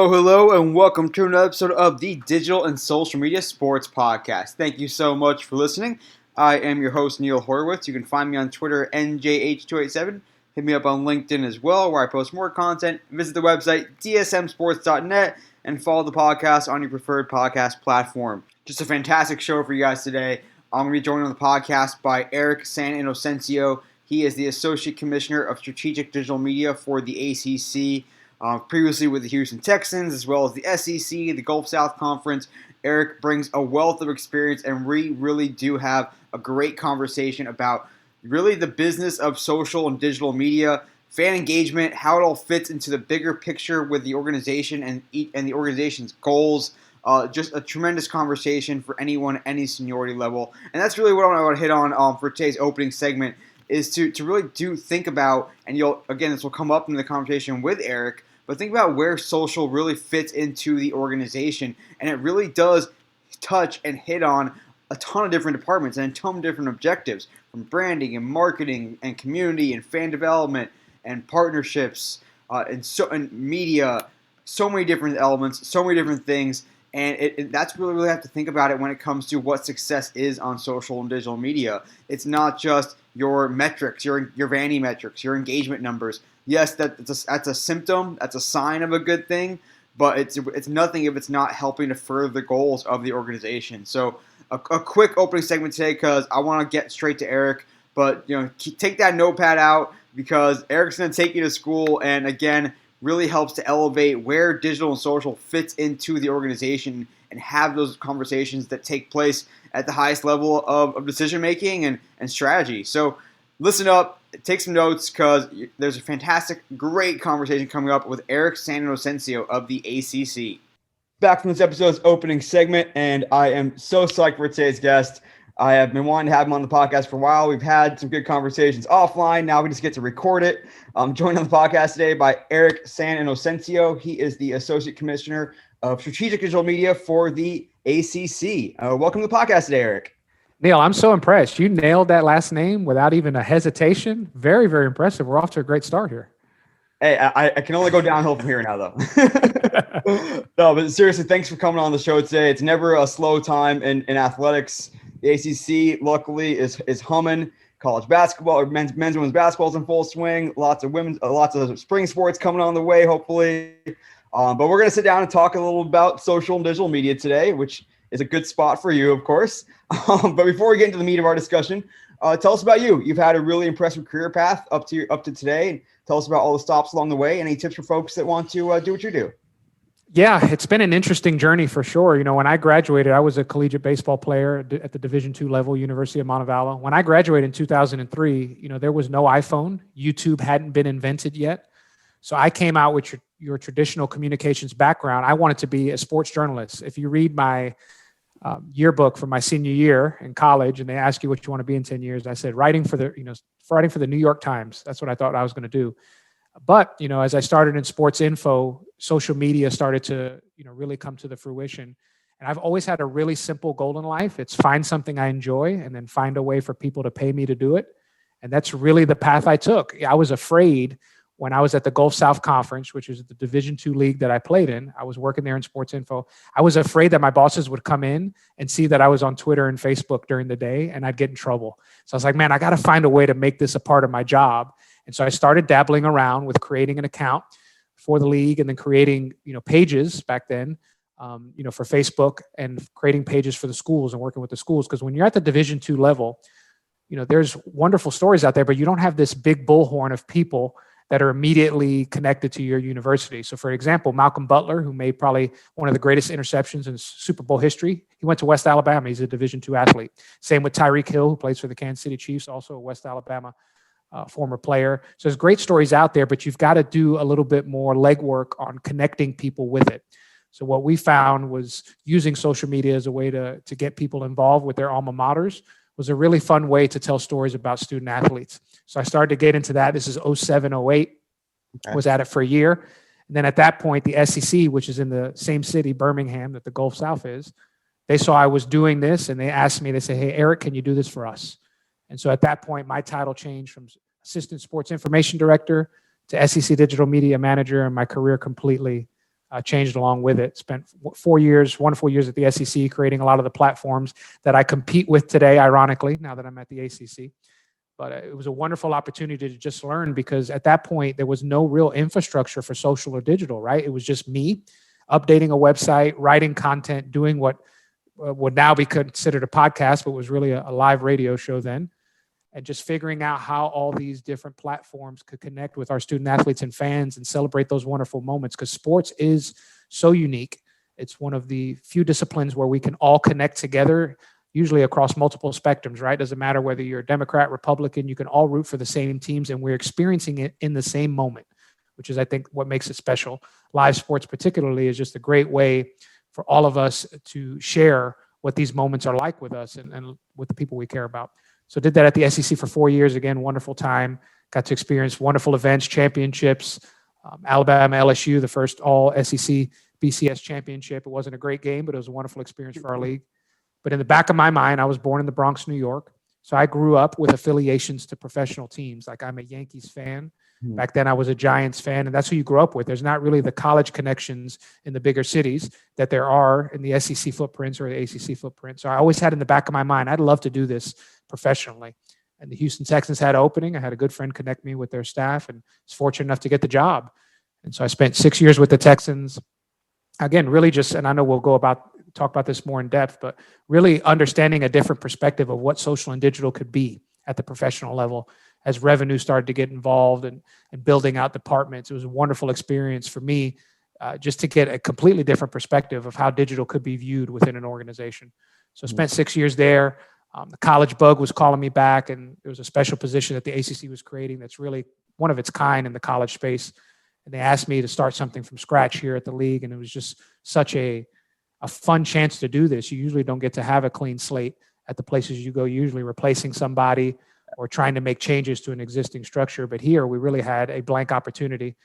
Hello, and welcome to another episode of the Digital and Social Media Sports Podcast. Thank you so much for listening. I am your host, Neil Horowitz. You can find me on Twitter, NJH287. Hit me up on LinkedIn as well, where I post more content. Visit the website, dsmsports.net, and follow the podcast on your preferred podcast platform. Just a fantastic show for you guys today. I'm going to be joined on the podcast by Eric SanInocencio. He is the Associate Commissioner of Strategic Digital Media for the ACC. Previously with the Houston Texans, as well as the SEC, the Gulf South Conference. Eric brings a wealth of experience, and we really do have a great conversation about really the business of social and digital media, fan engagement, how it all fits into the bigger picture with the organization and the organization's goals. Just a tremendous conversation for anyone at any seniority level. And that's really what I want to hit on for today's opening segment, is to really think about, and this will come up in the conversation with Eric, but think about where social really fits into the organization. And it really does touch and hit on a ton of different departments and a ton of different objectives, from branding and marketing and community and fan development and partnerships and media, so many different elements, so many different things. And that's really have to think about it when it comes to what success is on social and digital media. It's not just your metrics, your vanity metrics, your engagement numbers. Yes, that's a symptom, that's a sign of a good thing, but it's nothing if it's not helping to further the goals of the organization. So a quick opening segment today, because I want to get straight to Eric. But take that notepad out, because Eric's going to take you to school, and again, really helps to elevate where digital and social fits into the organization and have those conversations that take place at the highest level of decision making and strategy. So listen up, take some notes, because there's a fantastic, great conversation coming up with Eric SanInocencio of the ACC. Back from this episode's opening segment, and I am so psyched for today's guest. I have been wanting to have him on the podcast for a while. We've had some good conversations offline. Now we just get to record it. I'm joined on the podcast today by Eric SanInocencio. He is the Associate Commissioner of Strategic Digital Media for the ACC. Welcome to the podcast today, Eric. Neil, I'm so impressed. You nailed that last name without even a hesitation. Very, very impressive. We're off to a great start here. Hey, I can only go downhill from here now, though. No, but seriously, thanks for coming on the show today. It's never a slow time in athletics. The ACC, luckily, is humming. College basketball, or men's and women's basketball is in full swing. Lots of spring sports coming on the way, hopefully. But we're going to sit down and talk a little about social and digital media today, which is a good spot for you, of course. But before we get into the meat of our discussion, tell us about you. You've had a really impressive career path up to today. Tell us about all the stops along the way. Any tips for folks that want to do what you do? Yeah, it's been an interesting journey for sure. When I graduated, I was a collegiate baseball player at the Division II level, University of Montevallo. When I graduated in 2003, there was no iPhone. YouTube hadn't been invented yet. So I came out with your traditional communications background. I wanted to be a sports journalist. If you read my yearbook from my senior year in college, and they ask you what you want to be in 10 years, I said writing for the New York Times. That's what I thought I was going to do. But, as I started in sports info, social media started to, really come to the fruition. And I've always had a really simple goal in life. It's find something I enjoy and then find a way for people to pay me to do it. And that's really the path I took. I was afraid when I was at the Gulf South Conference, which is the Division II league that I played in. I was working there in sports info. I was afraid that my bosses would come in and see that I was on Twitter and Facebook during the day, and I'd get in trouble. So I was like, man, I got to find a way to make this a part of my job. And so I started dabbling around with creating an account for the league, and then creating, pages back then, for Facebook, and creating pages for the schools and working with the schools. Because when you're at the Division II level, there's wonderful stories out there, but you don't have this big bullhorn of people that are immediately connected to your university. So for example, Malcolm Butler, who made probably one of the greatest interceptions in Super Bowl history, he went to West Alabama. He's a Division II athlete. Same with Tyreek Hill, who plays for the Kansas City Chiefs, also a West Alabama former player. So there's great stories out there, but you've got to do a little bit more legwork on connecting people with it. So what we found was using social media as a way to get people involved with their alma maters was a really fun way to tell stories about student athletes. So I started to get into that. This is 07, 08. Okay. Was at it for a year. And then at that point, the SEC, which is in the same city, Birmingham, that the Gulf South is, they saw I was doing this, and they asked me, they said, hey, Eric, can you do this for us? And so at that point, my title changed from Assistant Sports Information Director to SEC Digital Media Manager, and my career completely changed along with it. Spent 4 years, wonderful years at the SEC, creating a lot of the platforms that I compete with today, ironically, now that I'm at the ACC. But it was a wonderful opportunity to just learn, because at that point, there was no real infrastructure for social or digital, right? It was just me updating a website, writing content, doing what would now be considered a podcast, but was really a live radio show then, and just figuring out how all these different platforms could connect with our student athletes and fans and celebrate those wonderful moments, because sports is so unique. It's one of the few disciplines where we can all connect together, usually across multiple spectrums, right? Doesn't matter whether you're a Democrat, Republican, you can all root for the same teams, and we're experiencing it in the same moment, which is, I think, what makes it special. Live sports particularly is just a great way for all of us to share what these moments are like with us and with the people we care about. So did that at the SEC for 4 years. Again, wonderful time. Got to experience wonderful events, championships, Alabama, LSU, the first all SEC BCS championship. It wasn't a great game, but it was a wonderful experience for our league. But in the back of my mind, I was born in the Bronx, New York. So I grew up with affiliations to professional teams. Like, I'm a Yankees fan. Back then I was a Giants fan, and that's who you grew up with. There's not really the college connections in the bigger cities that there are in the SEC footprints or the ACC footprint. So I always had in the back of my mind, I'd love to do this professionally. And the Houston Texans had an opening. I had a good friend connect me with their staff, and was fortunate enough to get the job. And so I spent 6 years with the Texans. Again, really just, and I know we'll talk about this more in depth, but really understanding a different perspective of what social and digital could be at the professional level as revenue started to get involved and building out departments. It was a wonderful experience for me just to get a completely different perspective of how digital could be viewed within an organization. So I spent 6 years there. The college bug was calling me back, and there was a special position that the ACC was creating that's really one of its kind in the college space. And they asked me to start something from scratch here at the league, and it was just such a fun chance to do this. You usually don't get to have a clean slate at the places you go, usually replacing somebody or trying to make changes to an existing structure. But here we really had a blank opportunity.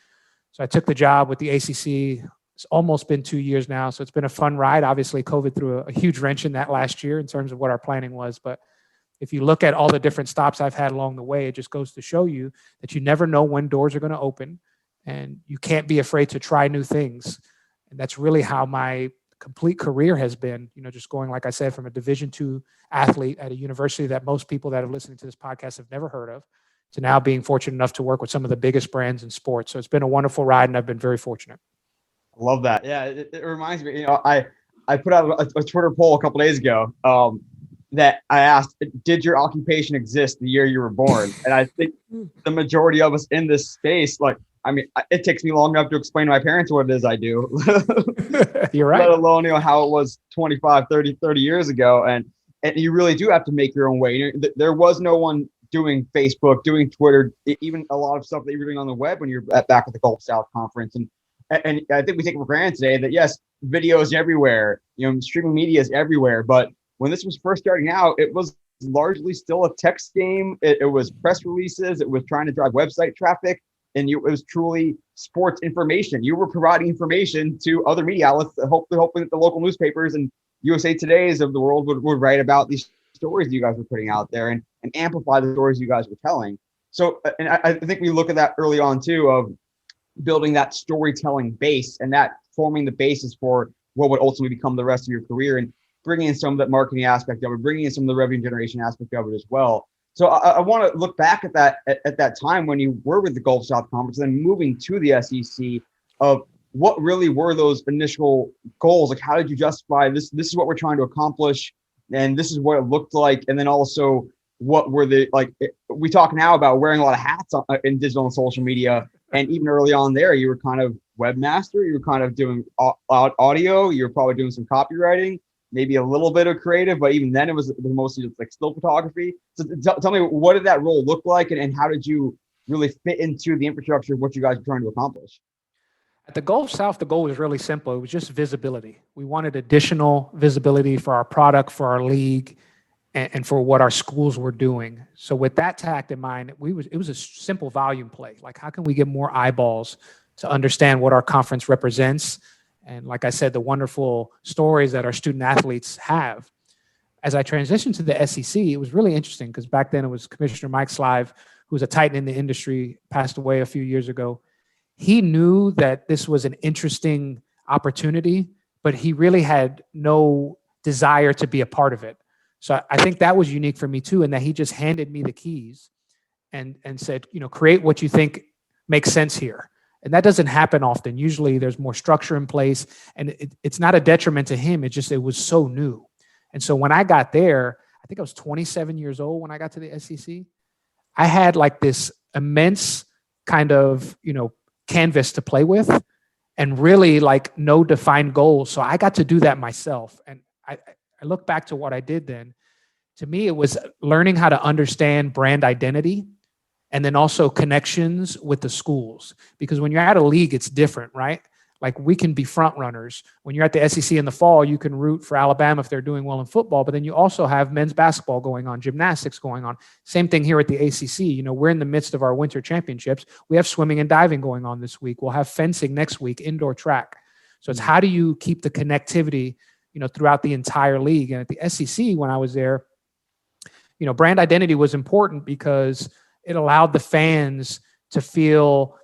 So I took the job with the ACC. It's almost been 2 years now. So it's been a fun ride. Obviously, COVID threw a huge wrench in that last year in terms of what our planning was. But if you look at all the different stops I've had along the way, it just goes to show you that you never know when doors are going to open, and you can't be afraid to try new things. And that's really how my complete career has been, just going, like I said, from a Division II athlete at a university that most people that are listening to this podcast have never heard of, to now being fortunate enough to work with some of the biggest brands in sports. So it's been a wonderful ride, and I've been very fortunate. I love that. Yeah, it reminds me, I put out a Twitter poll a couple days ago that I asked, did your occupation exist the year you were born? And I think the majority of us in this space, it takes me long enough to explain to my parents what it is I do. You're right. Let alone, how it was 25, 30 years ago. And you really do have to make your own way. There was no one doing Facebook, doing Twitter, even a lot of stuff that you were doing on the web when you're back at the Gulf South Conference. And I think we take it for granted today that, yes, video is everywhere, streaming media is everywhere. But when this was first starting out, it was largely still a text game. It was press releases. It was trying to drive website traffic. And it was truly sports information. You were providing information to other media outlets, hoping that the local newspapers and USA Todays of the world would write about these stories you guys were putting out there and amplify the stories you guys were telling. So, and I think we look at that early on too, of building that storytelling base and that forming the basis for what would ultimately become the rest of your career, and bringing in some of that marketing aspect of it, bringing in some of the revenue generation aspect of it as well. So I want to look back at that time when you were with the Gulf South Conference, and then moving to the SEC, of what really were those initial goals? Like, how did you justify this? This is what we're trying to accomplish, and this is what it looked like. And then also, what were we talk now about wearing a lot of hats in digital and social media. And even early on there, you were kind of webmaster, you were kind of doing audio, you were probably doing some copywriting, maybe a little bit of creative, but even then it was mostly just like still photography. So tell me, what did that role look like, and how did you really fit into the infrastructure of what you guys were trying to accomplish? At the Gulf South, the goal was really simple. It was just visibility. We wanted additional visibility for our product, for our league, and for what our schools were doing. So with that tact in mind, it was a simple volume play. Like, how can we get more eyeballs to understand what our conference represents? And like I said, the wonderful stories that our student athletes have. As I transitioned to the SEC, it was really interesting, because back then it was Commissioner Mike Slive, who was a titan in the industry, passed away a few years ago. He knew that this was an interesting opportunity, but he really had no desire to be a part of it. So I think that was unique for me too, in that he just handed me the keys and said, create what you think makes sense here. And that doesn't happen often. Usually there's more structure in place, and it's not a detriment to him. It was so new. And so when I got there, I think I was 27 years old when I got to the SEC. I had like this immense kind of, canvas to play with, and really like no defined goals. So I got to do that myself. And I look back to what I did then. To me, it was learning how to understand brand identity, and then also connections with the schools. Because when you're at a league, it's different, right? Like we can be front runners. When you're at the SEC in the fall, you can root for Alabama if they're doing well in football, but then you also have men's basketball going on, gymnastics going on. Same thing here at the ACC. We're in the midst of our winter championships. We have swimming and diving going on this week. We'll have fencing next week, indoor track. So it's how do you keep the connectivity, throughout the entire league? And at the SEC, when I was there, brand identity was important because it allowed the fans to feel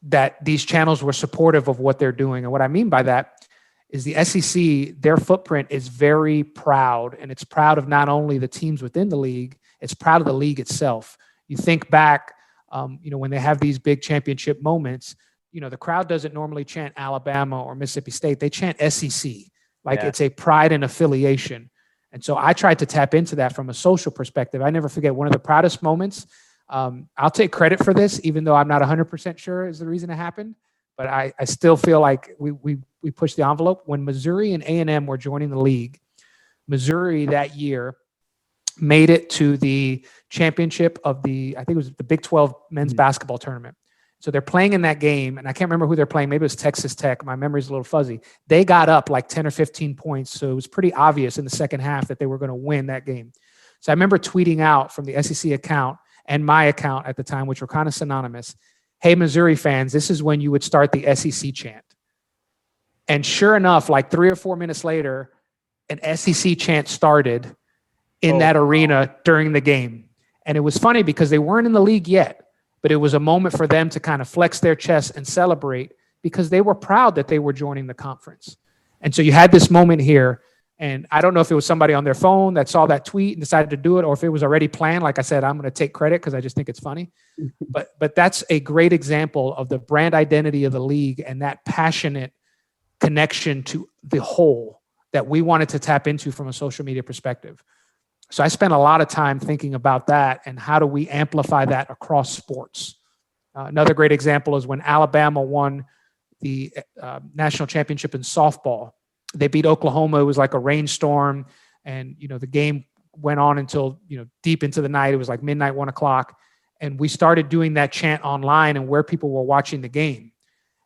that these channels were supportive of what they're doing. And what I mean by that is the SEC, their footprint is very proud, and it's proud of not only the teams within the league, it's proud of the league itself. You think back, when they have these big championship moments, the crowd doesn't normally chant Alabama or Mississippi State. They chant SEC. It's a pride and affiliation. And so I tried to tap into that from a social perspective. I never forget one of the proudest moments. I'll take credit for this, even though I'm not 100% sure is the reason it happened. But I still feel like we pushed the envelope. When Missouri and A&M were joining the league, Missouri that year made it to the championship of I think it was the Big 12 men's basketball tournament. So they're playing in that game, and I can't remember who they're playing. Maybe it was Texas Tech. My memory's a little fuzzy. They got up like 10 or 15 points, so it was pretty obvious in the second half that they were going to win that game. So I remember tweeting out from the SEC account and my account at the time, which were kind of synonymous, hey, Missouri fans, this is when you would start the SEC chant. And sure enough, like 3 or 4 minutes later, an SEC chant started in that arena during the game. And it was funny because they weren't in the league yet, but it was a moment for them to kind of flex their chest and celebrate because they were proud that they were joining the conference. And so you had this moment here, and I don't know if it was somebody on their phone that saw that tweet and decided to do it, or if it was already planned. Like I said, I'm going to take credit because I just think it's funny. But that's a great example of the brand identity of the league and that passionate connection to the whole that we wanted to tap into from a social media perspective. So I spent a lot of time thinking about that and how do we amplify that across sports. Another great example is when Alabama won the national championship in softball. They beat Oklahoma. It was like a rainstorm, and the game went on until deep into the night. It was like midnight, 1 o'clock, and we started doing that chant online and where people were watching the game.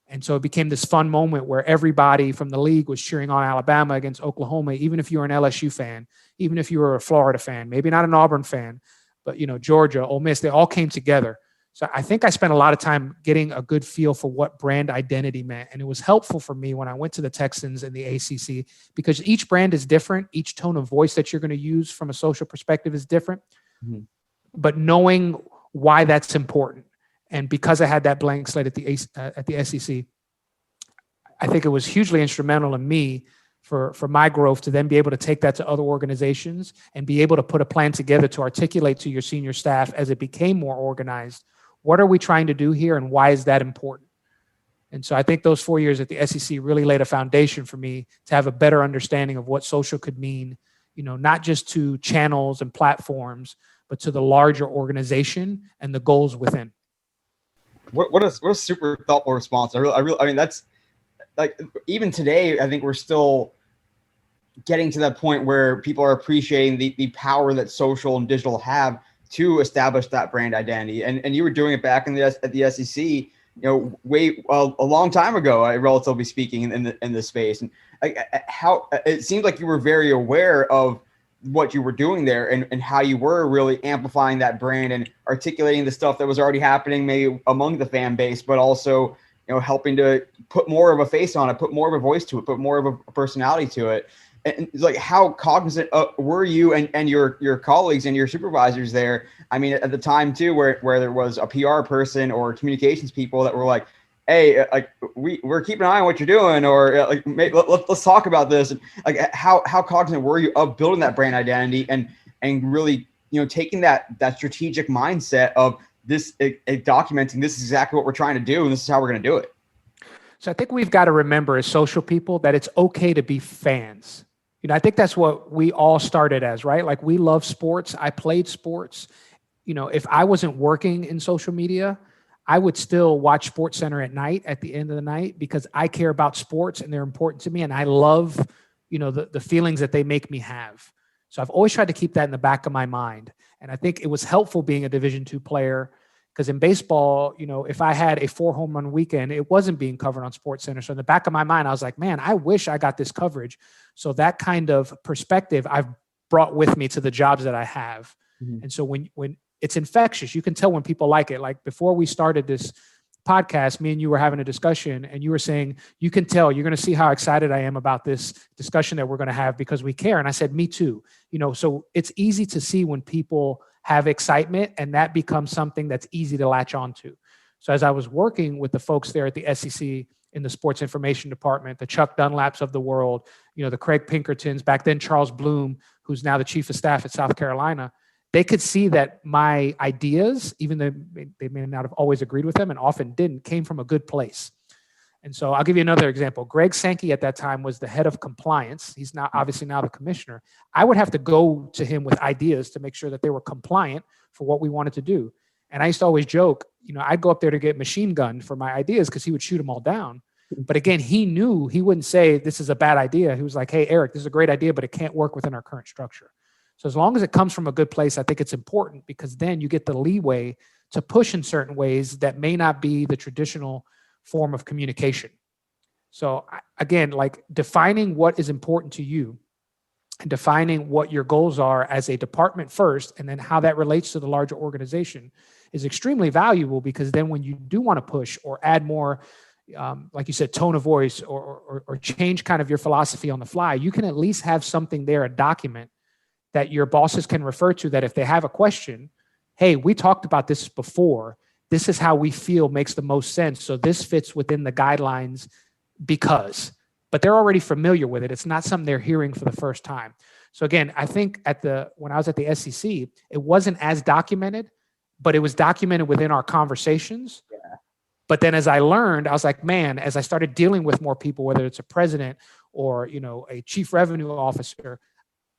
And so it became this fun moment where everybody from the league was cheering on Alabama against Oklahoma, even if you were an LSU fan, even if you were a Florida fan, maybe not an Auburn fan, but, Georgia, Ole Miss, they all came together. So I think I spent a lot of time getting a good feel for what brand identity meant. And it was helpful for me when I went to the Texans and the ACC because each brand is different. Each tone of voice that you're going to use from a social perspective is different. Mm-hmm. But knowing why that's important. And because I had that blank slate at the SEC, I think it was hugely instrumental in me for my growth to then be able to take that to other organizations and be able to put a plan together to articulate to your senior staff as it became more organized. What are we trying to do here, and why is that important? And so I think those 4 years at the SEC really laid a foundation for me to have a better understanding of what social could mean, not just to channels and platforms, but to the larger organization and the goals within. What a super thoughtful response. I mean, that's like, even today, I think we're still getting to that point where people are appreciating the power that social and digital have to establish that brand identity. And you were doing it back at the SEC, a long time ago, relatively speaking, in the space. And how it seemed like you were very aware of what you were doing there and how you were really amplifying that brand and articulating the stuff that was already happening maybe among the fan base, but also, helping to put more of a face on it, put more of a voice to it, put more of a personality to it. And like, how cognizant were you and your colleagues and your supervisors there? I mean, at the time too, where there was a PR person or communications people that were like, hey, like we're keeping an eye on what you're doing, or like let's talk about this. And like how cognizant were you of building that brand identity and really taking that strategic mindset of this documenting this is exactly what we're trying to do and this is how we're going to do it. So I think we've got to remember as social people that it's okay to be fans. I think that's what we all started as, right? Like we love sports. I played sports. If I wasn't working in social media, I would still watch SportsCenter at night at the end of the night because I care about sports and they're important to me. And I love, the feelings that they make me have. So I've always tried to keep that in the back of my mind. And I think it was helpful being a Division II player because in baseball, if I had a 4 home run weekend, it wasn't being covered on SportsCenter. So in the back of my mind, I was like, man, I wish I got this coverage. So that kind of perspective I've brought with me to the jobs that I have. Mm-hmm. And so when it's infectious, you can tell when people like it. Like before we started this podcast, me and you were having a discussion and you were saying, you can tell, you're going to see how excited I am about this discussion that we're going to have because we care. And I said, me too. So it's easy to see when people have excitement and that becomes something that's easy to latch onto. So as I was working with the folks there at the SEC in the sports information department, the Chuck Dunlaps of the world, the Craig Pinkertons, back then Charles Bloom, who's now the chief of staff at South Carolina, they could see that my ideas, even though they may not have always agreed with them and often didn't, came from a good place. And so I'll give you another example. Greg Sankey at that time was the head of compliance. He's now obviously now the commissioner. I would have to go to him with ideas to make sure that they were compliant for what we wanted to do. And I used to always joke, I'd go up there to get machine gunned for my ideas because he would shoot them all down. But again, he knew he wouldn't say this is a bad idea. He was like, hey, Eric, this is a great idea, but it can't work within our current structure. So as long as it comes from a good place, I think it's important because then you get the leeway to push in certain ways that may not be the traditional form of communication. So again, like defining what is important to you and defining what your goals are as a department first, and then how that relates to the larger organization is extremely valuable because then when you do want to push or add more, like you said, tone of voice or change kind of your philosophy on the fly, you can at least have something there, a document that your bosses can refer to that if they have a question, hey, we talked about this before. This is how we feel makes the most sense. So this fits within the guidelines because, but they're already familiar with it. It's not something they're hearing for the first time. So again, I think when I was at the SEC, it wasn't as documented, but it was documented within our conversations. Yeah. But then as I learned, I was like, man, as I started dealing with more people, whether it's a president or, a chief revenue officer,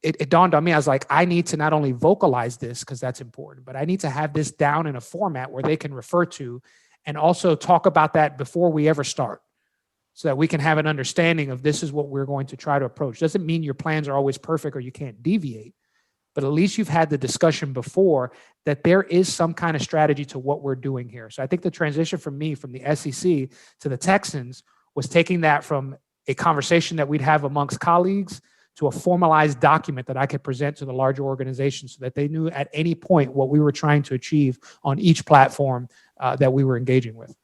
it dawned on me. I was like, I need to not only vocalize this because that's important, but I need to have this down in a format where they can refer to and also talk about that before we ever start so that we can have an understanding of this is what we're going to try to approach. Doesn't mean your plans are always perfect or you can't deviate, but at least you've had the discussion before that there is some kind of strategy to what we're doing here. So I think the transition from me from the SEC to the Texans was taking that from a conversation that we'd have amongst colleagues to a formalized document that I could present to the larger organization so that they knew at any point what we were trying to achieve on each platform that we were engaging with.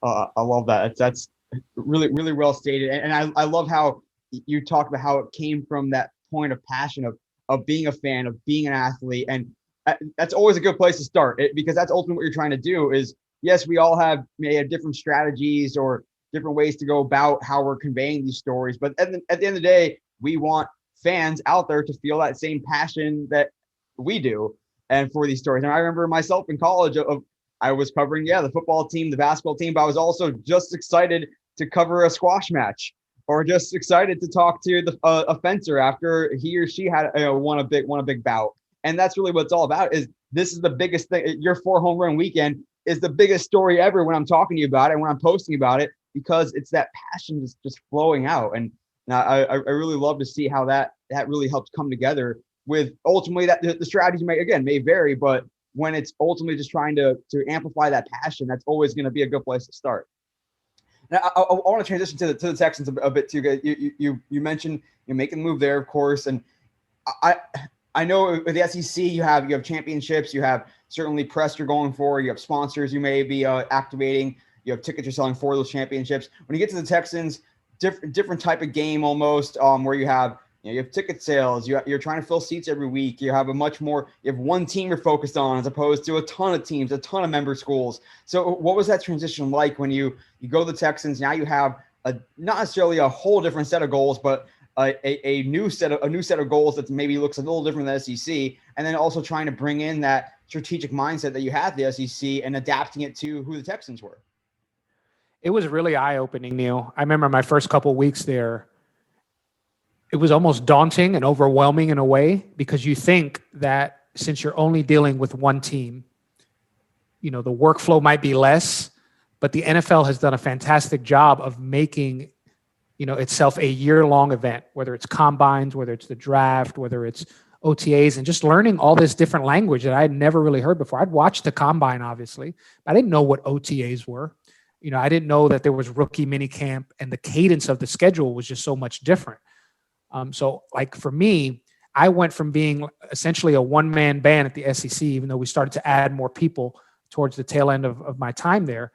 I love that. That's really, really well stated. And I love how you talked about how it came from that point of passion of being a fan, of being an athlete. And that's always a good place to start because that's ultimately what you're trying to do is, yes, we all may have different strategies or different ways to go about how we're conveying these stories. But at the end of the day, we want fans out there to feel that same passion that we do and for these stories. And I remember myself in college I was covering, the football team, the basketball team, but I was also just excited to cover a squash match or just excited to talk to a fencer after he or she had won a big bout. And that's really what it's all about is this is the biggest thing. Your 4 home run weekend is the biggest story ever when I'm talking to you about it and when I'm posting about it because it's that passion just flowing out. And I really love to see how that really helps come together with ultimately that the strategy may vary, but when it's ultimately just trying to amplify that passion, that's always going to be a good place to start. Now, I want to transition to the Texans a bit too. You mentioned you're making the move there, of course, and I know with the SEC you have championships, you have certainly press you're going for, you have sponsors you may be activating, you have tickets you're selling for those championships. When you get to the Texans, different type of game almost, where you have You have ticket sales. You're trying to fill seats every week. You have you have one team you're focused on as opposed to a ton of teams, a ton of member schools. So what was that transition like when you go to the Texans? Now you have not necessarily a whole different set of goals, but a new set of goals that maybe looks a little different than the SEC, and then also trying to bring in that strategic mindset that you had at the SEC and adapting it to who the Texans were. It was really eye-opening, Neil. I remember my first couple of weeks there. It was almost daunting and overwhelming in a way, because you think that since you're only dealing with one team, the workflow might be less, but the NFL has done a fantastic job of making, itself a year-long event, whether it's combines, whether it's the draft, whether it's OTAs, and just learning all this different language that I had never really heard before. I'd watched the combine, obviously, but I didn't know what OTAs were. I didn't know that there was rookie minicamp, and the cadence of the schedule was just so much different. So like for me, I went from being essentially a one-man band at the SEC, even though we started to add more people towards the tail end of my time there,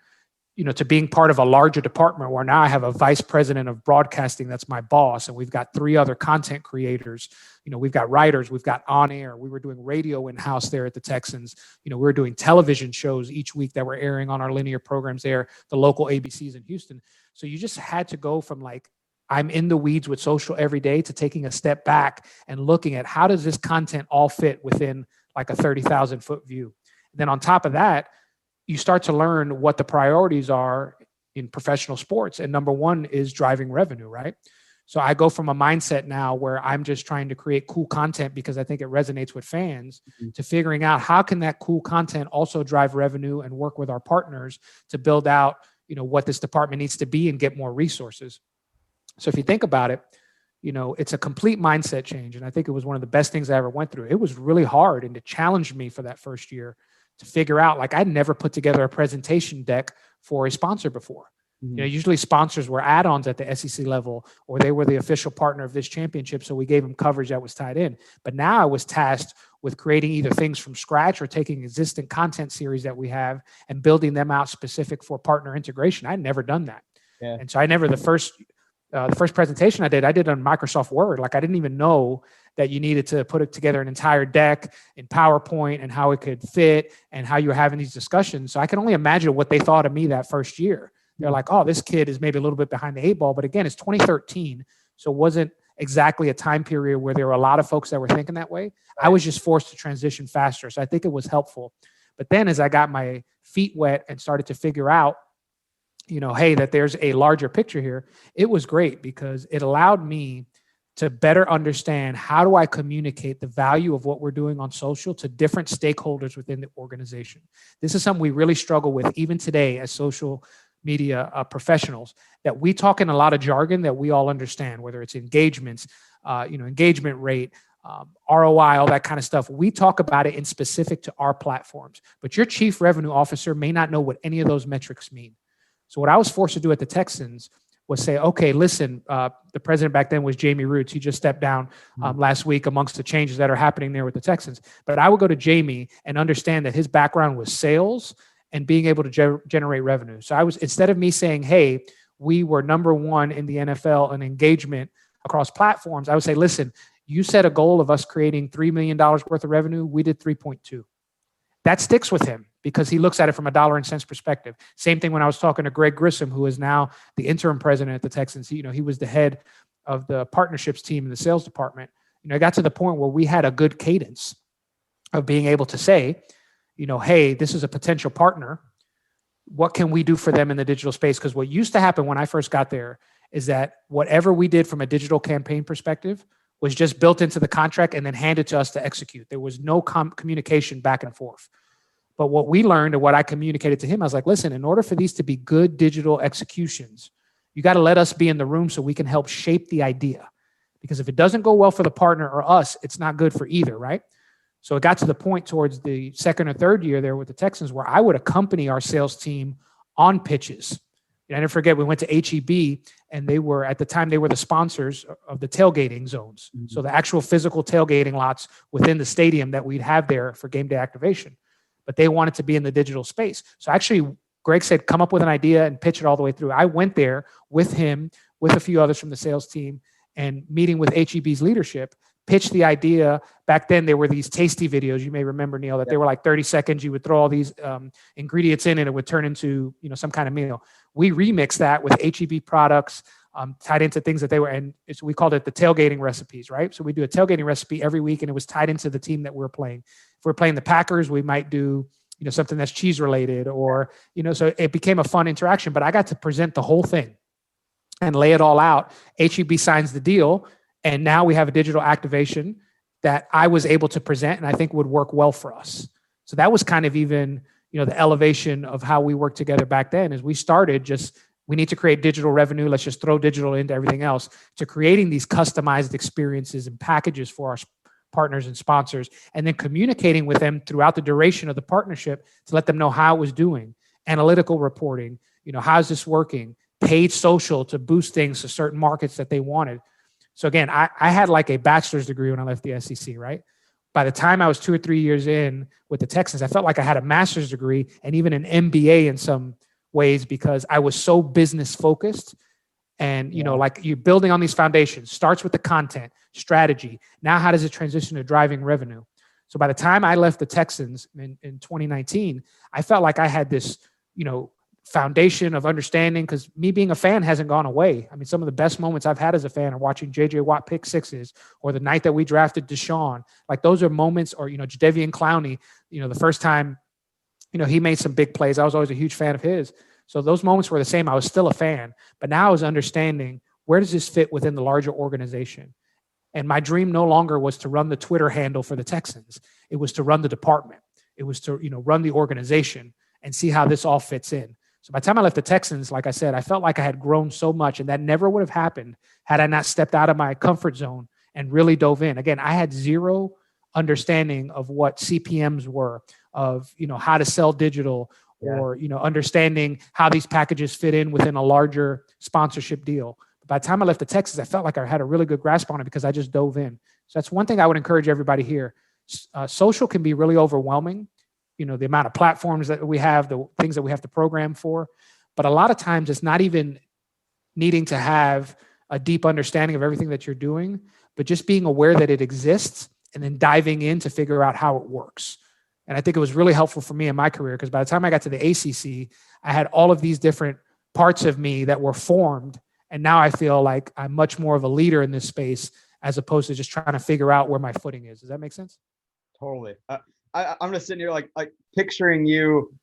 to being part of a larger department where now I have a vice president of broadcasting that's my boss, and we've got 3 other content creators. We've got writers, we've got on air. We were doing radio in-house there at the Texans. We were doing television shows each week that were airing on our linear programs there, the local ABCs in Houston. So you just had to go from like, I'm in the weeds with social every day, to taking a step back and looking at how does this content all fit within like a 30,000 foot view. And then on top of that, you start to learn what the priorities are in professional sports. And number one is driving revenue, right? So I go from a mindset now where I'm just trying to create cool content because I think it resonates with fans, to figuring out how can that cool content also drive revenue and work with our partners to build out, what this department needs to be and get more resources. So if you think about it, it's a complete mindset change. And I think it was one of the best things I ever went through. It was really hard, and it challenged me for that first year to figure out, like, I'd never put together a presentation deck for a sponsor before. Usually sponsors were add-ons at the SEC level, or they were the official partner of this championship. So we gave them coverage that was tied in. But now I was tasked with creating either things from scratch or taking existing content series that we have and building them out specific for partner integration. I'd never done that. Yeah. And so the first presentation I did on Microsoft Word. Like, I didn't even know that you needed to put it together an entire deck in PowerPoint and how it could fit and how you were having these discussions. So I can only imagine what they thought of me that first year. They're like, oh, this kid is maybe a little bit behind the 8 ball. But again, it's 2013. So it wasn't exactly a time period where there were a lot of folks that were thinking that way. Right. I was just forced to transition faster. So I think it was helpful. But then as I got my feet wet and started to figure out, hey, that there's a larger picture here, it was great because it allowed me to better understand how do I communicate the value of what we're doing on social to different stakeholders within the organization. This is something we really struggle with even today as social media professionals, that we talk in a lot of jargon that we all understand, whether it's engagements, engagement rate, ROI, all that kind of stuff. We talk about it in specific to our platforms, but your chief revenue officer may not know what any of those metrics mean. So what I was forced to do at the Texans was say, okay, listen, the president back then was Jamie Roots. He just stepped down last week amongst the changes that are happening there with the Texans. But I would go to Jamie and understand that his background was sales and being able to generate revenue. So I was, instead of me saying, hey, we were number one in the NFL in engagement across platforms, I would say, listen, you set a goal of us creating $3 million worth of revenue. We did 3.2. That sticks with him because he looks at it from a dollar and cents perspective. Same thing when I was talking to Greg Grissom, who is now the interim president at the Texans. He was the head of the partnerships team in the sales department. I got to the point where we had a good cadence of being able to say, hey, this is a potential partner. What can we do for them in the digital space? Because what used to happen when I first got there is that whatever we did from a digital campaign perspective was just built into the contract and then handed to us to execute. There was no communication back and forth. But what we learned and what I communicated to him, I was like, listen, in order for these to be good digital executions, you got to let us be in the room so we can help shape the idea. Because if it doesn't go well for the partner or us, it's not good for either, right? So it got to the point towards the second or third year there with the Texans where I would accompany our sales team on pitches. I never forget, we went to HEB and they were the sponsors of the tailgating zones. Mm-hmm. So the actual physical tailgating lots within the stadium that we'd have there for game day activation. But they wanted to be in the digital space. So actually, Greg said, come up with an idea and pitch it all the way through. I went there with him, with a few others from the sales team, and meeting with HEB's leadership, pitched the idea. Back then, there were these tasty videos. You may remember, Neil, that they were like 30 seconds. You would throw all these ingredients in and it would turn into, some kind of meal. We remixed that with HEB products, tied into things that they were, and we called it the tailgating recipes, right? So we do a tailgating recipe every week, and it was tied into the team that we're playing. If we're playing the Packers, we might do, something that's cheese related, or, so it became a fun interaction. But I got to present the whole thing and lay it all out. HEB signs the deal, and now we have a digital activation that I was able to present and I think would work well for us. So that was kind of even, the elevation of how we worked together back then. Is we started we need to create digital revenue. Let's just throw digital into everything else, to creating these customized experiences and packages for our partners and sponsors, and then communicating with them throughout the duration of the partnership to let them know how it was doing. Analytical reporting, how's this working? Paid social to boost things to certain markets that they wanted. So again, I had like a bachelor's degree when I left the SEC, right? By the time I was 2 or 3 years in with the Texans, I felt like I had a master's degree and even an MBA in some ways, because I was so business focused. And, like you're building on these foundations, starts with the content, strategy. Now, how does it transition to driving revenue? So by the time I left the Texans in 2019, I felt like I had this, foundation of understanding, because me being a fan hasn't gone away. I mean, some of the best moments I've had as a fan are watching JJ Watt pick sixes, or the night that we drafted Deshaun. Like those are moments, or, Jadeveon Clowney, the first time, he made some big plays. I was always a huge fan of his. So those moments were the same. I was still a fan, but now I was understanding, where does this fit within the larger organization? And my dream no longer was to run the Twitter handle for the Texans. It was to run the department. It was to, run the organization and see how this all fits in. So by the time I left the Texans, like I said, I felt like I had grown so much, and that never would have happened had I not stepped out of my comfort zone and really dove in. Again, I had zero understanding of what CPMs were, of, how to sell digital, or, understanding how these packages fit in within a larger sponsorship deal. But by the time I left the Texans, I felt like I had a really good grasp on it because I just dove in. So that's one thing I would encourage everybody here. Social can be really overwhelming. The amount of platforms that we have, the things that we have to program for. But a lot of times it's not even needing to have a deep understanding of everything that you're doing, but just being aware that it exists and then diving in to figure out how it works. And I think it was really helpful for me in my career, because by the time I got to the ACC, I had all of these different parts of me that were formed. And now I feel like I'm much more of a leader in this space, as opposed to just trying to figure out where my footing is. Does that make sense? Totally. I'm just sitting here like picturing you.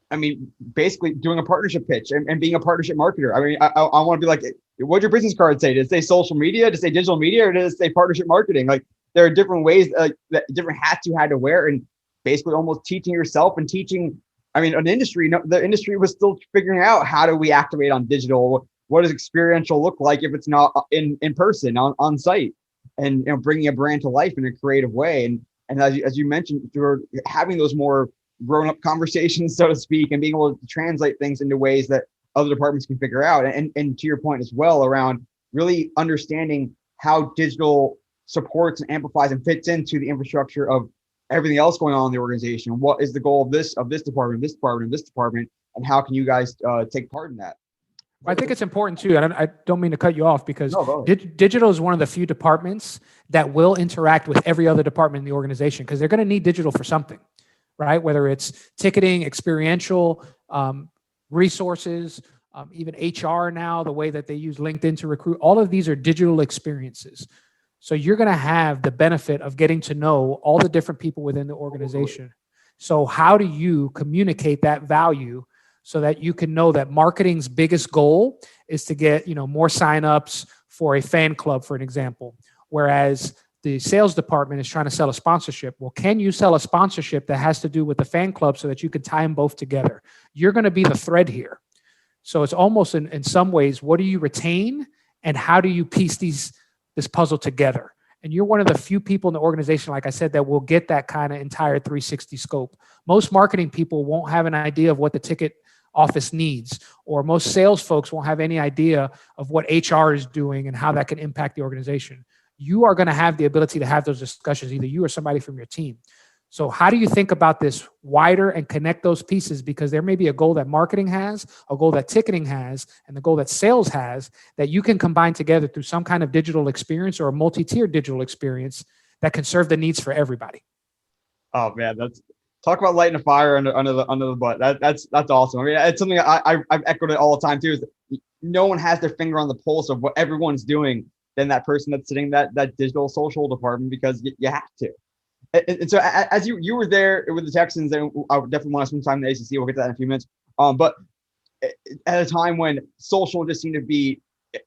I mean, basically doing a partnership pitch and being a partnership marketer. I mean, I want to be like, what'd your business card say? Does it say social media? Does it say digital media? Or does it say partnership marketing? Like, there are different ways, that different hats you had to wear, and basically almost teaching yourself and teaching. I mean, the industry was still figuring out, how do we activate on digital? What does experiential look like if it's not in person, on site, and bringing a brand to life in a creative way. And as you mentioned, through having those more grown-up conversations, so to speak, and being able to translate things into ways that other departments can figure out. And to your point as well, around really understanding how digital supports and amplifies and fits into the infrastructure of everything else going on in the organization. What is the goal of this department, this department, and this department, and how can you guys take part in that? I think it's important too, and I don't mean to cut you off, because digital is one of the few departments that will interact with every other department in the organization, because they're going to need digital for something, right? Whether it's ticketing, experiential, resources, even HR now, the way that they use LinkedIn to recruit, all of these are digital experiences. So you're going to have the benefit of getting to know all the different people within the organization. So how do you communicate that value so that you can know that marketing's biggest goal is to get, more signups for a fan club, for an example, whereas the sales department is trying to sell a sponsorship. Well, can you sell a sponsorship that has to do with the fan club so that you can tie them both together? You're going to be the thread here. So it's almost in some ways, what do you retain and how do you piece this puzzle together? And you're one of the few people in the organization, like I said, that will get that kind of entire 360 scope. Most marketing people won't have an idea of what the ticket office needs, or most sales folks won't have any idea of what HR is doing and how that can impact the organization. You are going to have the ability to have those discussions, either you or somebody from your team. So how do you think about this wider and connect those pieces? Because there may be a goal that marketing has, a goal that ticketing has, and the goal that sales has that you can combine together through some kind of digital experience or a multi-tiered digital experience that can serve the needs for everybody. Oh man, that's talk about lighting a fire under the butt. That's awesome. I mean, it's something I've echoed it all the time too. Is that no one has their finger on the pulse of what everyone's doing than that person that's sitting in that digital social department, because you have to. And so as you were there with the Texans, and I would definitely want to spend time in the ACC. We'll get to that in a few minutes. But at a time when social just seemed to be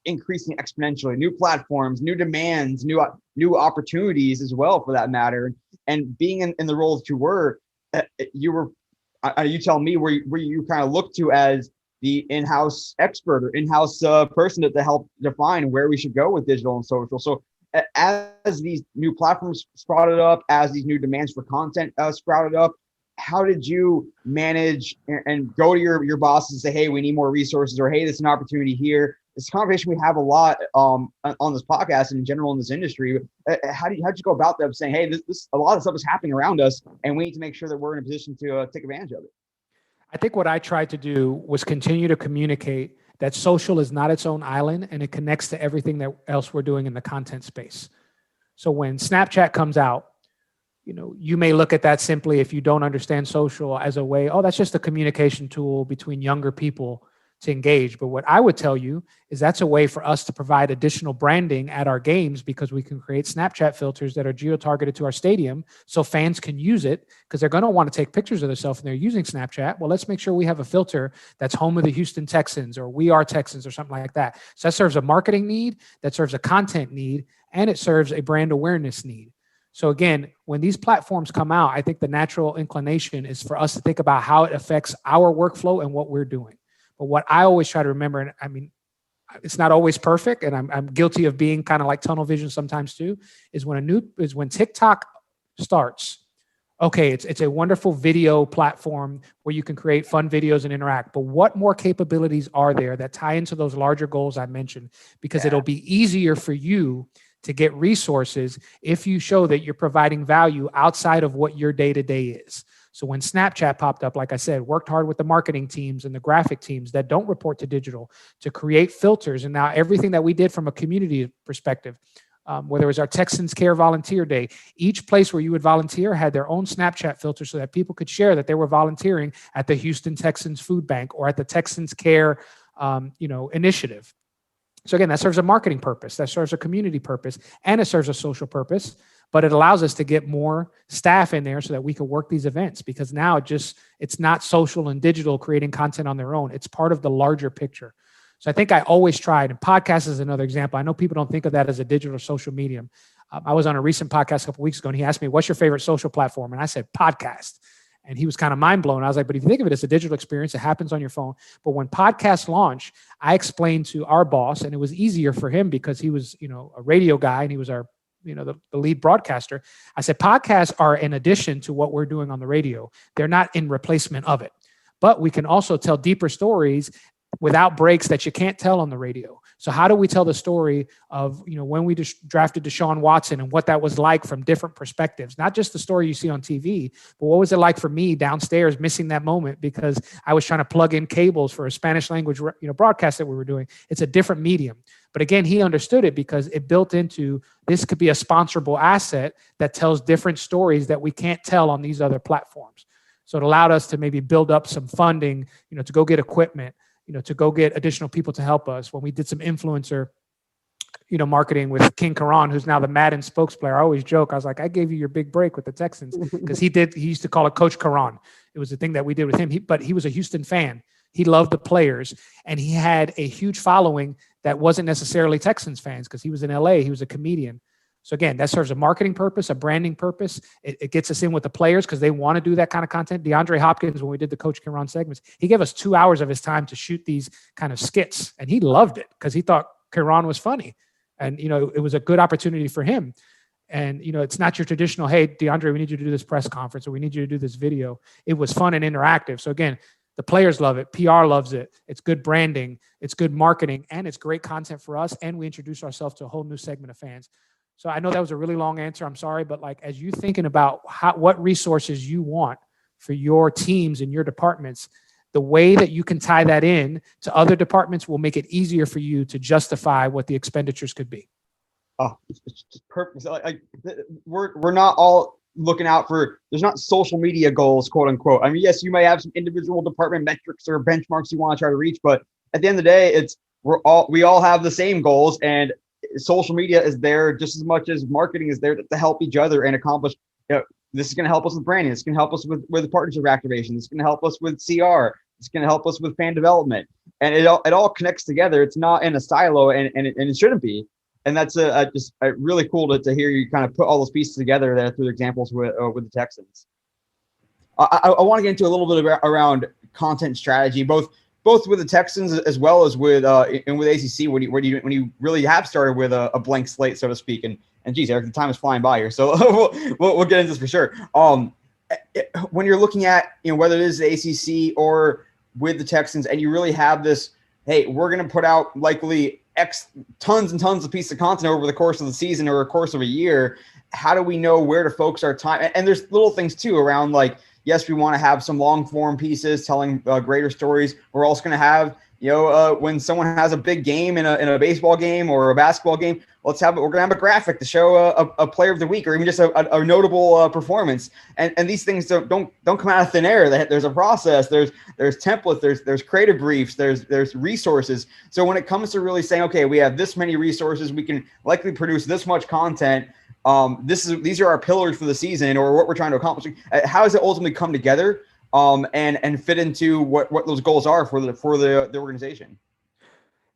increasing exponentially, new platforms, new demands, new opportunities as well, for that matter. And being in the role that you were, you tell me where you kind of look to as the in-house expert or in-house person to help define where we should go with digital and social. So as these new platforms sprouted up, as these new demands for content sprouted up, how did you manage and go to your bosses and say, hey, we need more resources, or hey, there's an opportunity here? It's a conversation we have a lot on this podcast and in general in this industry. How'd you go about that, saying, hey, this a lot of stuff is happening around us, and we need to make sure that we're in a position to take advantage of it? I think what I tried to do was continue to communicate that social is not its own island, and it connects to everything that else we're doing in the content space. So when Snapchat comes out, you may look at that simply, if you don't understand social, as a way, oh, that's just a communication tool between younger people to engage. But what I would tell you is that's a way for us to provide additional branding at our games, because we can create Snapchat filters that are geo-targeted to our stadium so fans can use it, because they're going to want to take pictures of themselves and they're using Snapchat. Well, let's make sure we have a filter that's home of the Houston Texans or We Are Texans or something like that. So that serves a marketing need, that serves a content need, and it serves a brand awareness need. So again, when these platforms come out, I think the natural inclination is for us to think about how it affects our workflow and what we're doing. But what I always try to remember, and I mean, it's not always perfect, and I'm guilty of being kind of like tunnel vision sometimes too, is when TikTok starts. Okay, it's a wonderful video platform where you can create fun videos and interact. But what more capabilities are there that tie into those larger goals I mentioned? Because it'll be easier for you to get resources if you show that you're providing value outside of what your day-to-day is. So when Snapchat popped up, like I said, worked hard with the marketing teams and the graphic teams that don't report to digital to create filters. And now everything that we did from a community perspective, whether it was our Texans Care Volunteer Day, each place where you would volunteer had their own Snapchat filter so that people could share that they were volunteering at the Houston Texans Food Bank or at the Texans Care initiative. So again, that serves a marketing purpose, that serves a community purpose, and it serves a social purpose. But it allows us to get more staff in there so that we can work these events, because now it's not social and digital creating content on their own. It's part of the larger picture. So I think I always tried, and podcast is another example. I know people don't think of that as a digital or social medium. I was on a recent podcast a couple of weeks ago, and he asked me, what's your favorite social platform? And I said, podcast. And he was kind of mind blown. I was like, but if you think of it as a digital experience, it happens on your phone. But when podcasts launch, I explained to our boss, and it was easier for him because he was, a radio guy, and he was our the lead broadcaster. I said, podcasts are in addition to what we're doing on the radio. They're not in replacement of it. But we can also tell deeper stories without breaks that you can't tell on the radio. So how do we tell the story of, when we drafted Deshaun Watson and what that was like from different perspectives? Not just the story you see on TV, but what was it like for me downstairs missing that moment because I was trying to plug in cables for a Spanish language, broadcast that we were doing. It's a different medium. But again, he understood it because it built into this could be a sponsorable asset that tells different stories that we can't tell on these other platforms. So it allowed us to maybe build up some funding, to go get equipment, to go get additional people to help us. When we did some influencer, marketing with King Karan, who's now the Madden spokesplayer, I always joke. I was like, I gave you your big break with the Texans because he used to call it Coach Karan. It was the thing that we did with him. But he was a Houston fan. He loved the players, and he had a huge following that wasn't necessarily Texans fans because he was in LA. He was a comedian. So again, that serves a marketing purpose, a branding purpose. It gets us in with the players because they want to do that kind of content. DeAndre Hopkins, when we did the Coach Karan segments, he gave us 2 hours of his time to shoot these kind of skits, and he loved it because he thought Karan was funny. And, it was a good opportunity for him. And, it's not your traditional, hey, DeAndre, we need you to do this press conference or we need you to do this video. It was fun and interactive. So again, the players love it. PR loves it. It's good branding. It's good marketing. And it's great content for us. And we introduce ourselves to a whole new segment of fans. So I know that was a really long answer. I'm sorry, but like as you thinking about what resources you want for your teams and your departments, the way that you can tie that in to other departments will make it easier for you to justify what the expenditures could be. Oh, it's just perfect. We're not all looking out for. There's not social media goals, quote unquote. I mean, yes, you may have some individual department metrics or benchmarks you want to try to reach, but at the end of the day, we all have the same goals, and social media is there just as much as marketing is there to help each other and accomplish. This is going to help us with branding. This can help us with partnership activation. This is going to help us with CR. It's going to help us with fan development, and it all connects together. It's not in a silo, and it shouldn't be. And that's just really cool to hear you kind of put all those pieces together there through the examples with the Texans. I want to get into a little bit around content strategy, both with the Texans as well as with ACC. When you really have started with a blank slate, so to speak, and geez, Eric, the time is flying by here, so we'll get into this for sure. When you're looking at whether it is the ACC or with the Texans, and you really have this, hey, we're going to put out likely X tons and tons of pieces of content over the course of the season or the course of a year. How do we know where to focus our time? And there's little things too around, like, yes, we want to have some long form pieces telling greater stories. We're also going to have, when someone has a big game in a baseball game or a basketball game, we're going to have a graphic to show a player of the week or even just a notable performance. And these things don't come out of thin air. There's a process. There's templates. There's creative briefs. There's resources. So when it comes to really saying, okay, we have this many resources, we can likely produce this much content. These are our pillars for the season or what we're trying to accomplish. How does it ultimately come together and fit into what those goals are for the organization?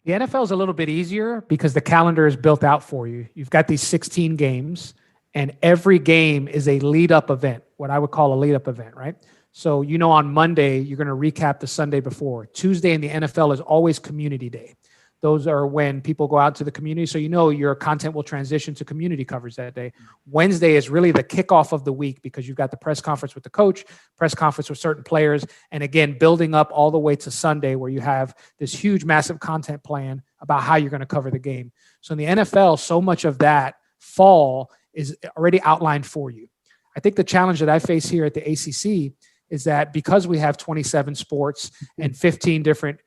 The NFL is a little bit easier because the calendar is built out for you. You've got these 16 games, and every game is a lead-up event, what I would call a lead-up event, right? So, on Monday, you're going to recap the Sunday before. Tuesday in the NFL is always Community Day. Those are when people go out to the community. So, your content will transition to community coverage that day. Wednesday is really the kickoff of the week because you've got the press conference with the coach, press conference with certain players, and again, building up all the way to Sunday where you have this huge, massive content plan about how you're going to cover the game. So in the NFL, so much of that fall is already outlined for you. I think the challenge that I face here at the ACC is that because we have 27 sports and 15 different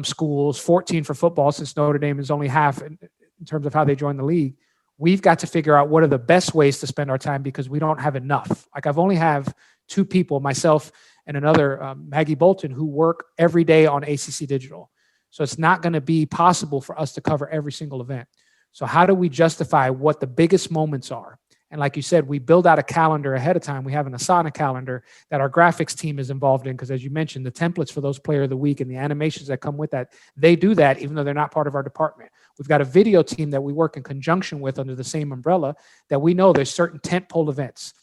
schools, 14 for football, since Notre Dame is only half in terms of how they joined the league, we've got to figure out what are the best ways to spend our time because we don't have enough. Like I've only have two people, myself and another, Maggie Bolton, who work every day on ACC Digital. So it's not going to be possible for us to cover every single event. So how do we justify what the biggest moments are? And like you said, we build out a calendar ahead of time. We have an Asana calendar that our graphics team is involved in because, as you mentioned, the templates for those player of the week and the animations that come with that, they do that even though they're not part of our department. We've got a video team that we work in conjunction with under the same umbrella that we know there's certain tentpole events.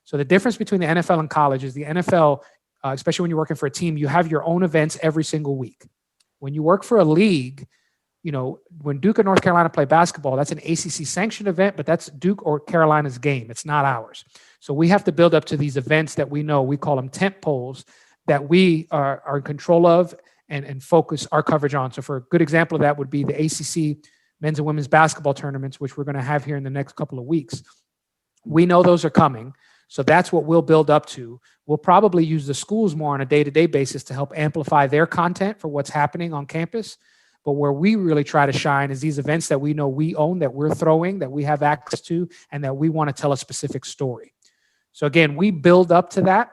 So the difference between the NFL and college is the NFL, especially when you're working for a team, you have your own events every single week. When you work for a league, when Duke or North Carolina play basketball, that's an ACC sanctioned event, but that's Duke or Carolina's game. It's not ours. So we have to build up to these events that we know, we call them tent poles, that we are in control of and focus our coverage on. So for a good example of that would be the ACC men's and women's basketball tournaments, which we're going to have here in the next couple of weeks. We know those are coming. So that's what we'll build up to. We'll probably use the schools more on a day-to-day basis to help amplify their content for what's happening on campus. But where we really try to shine is these events that we know we own, that we're throwing, that we have access to, and that we want to tell a specific story. So again, we build up to that.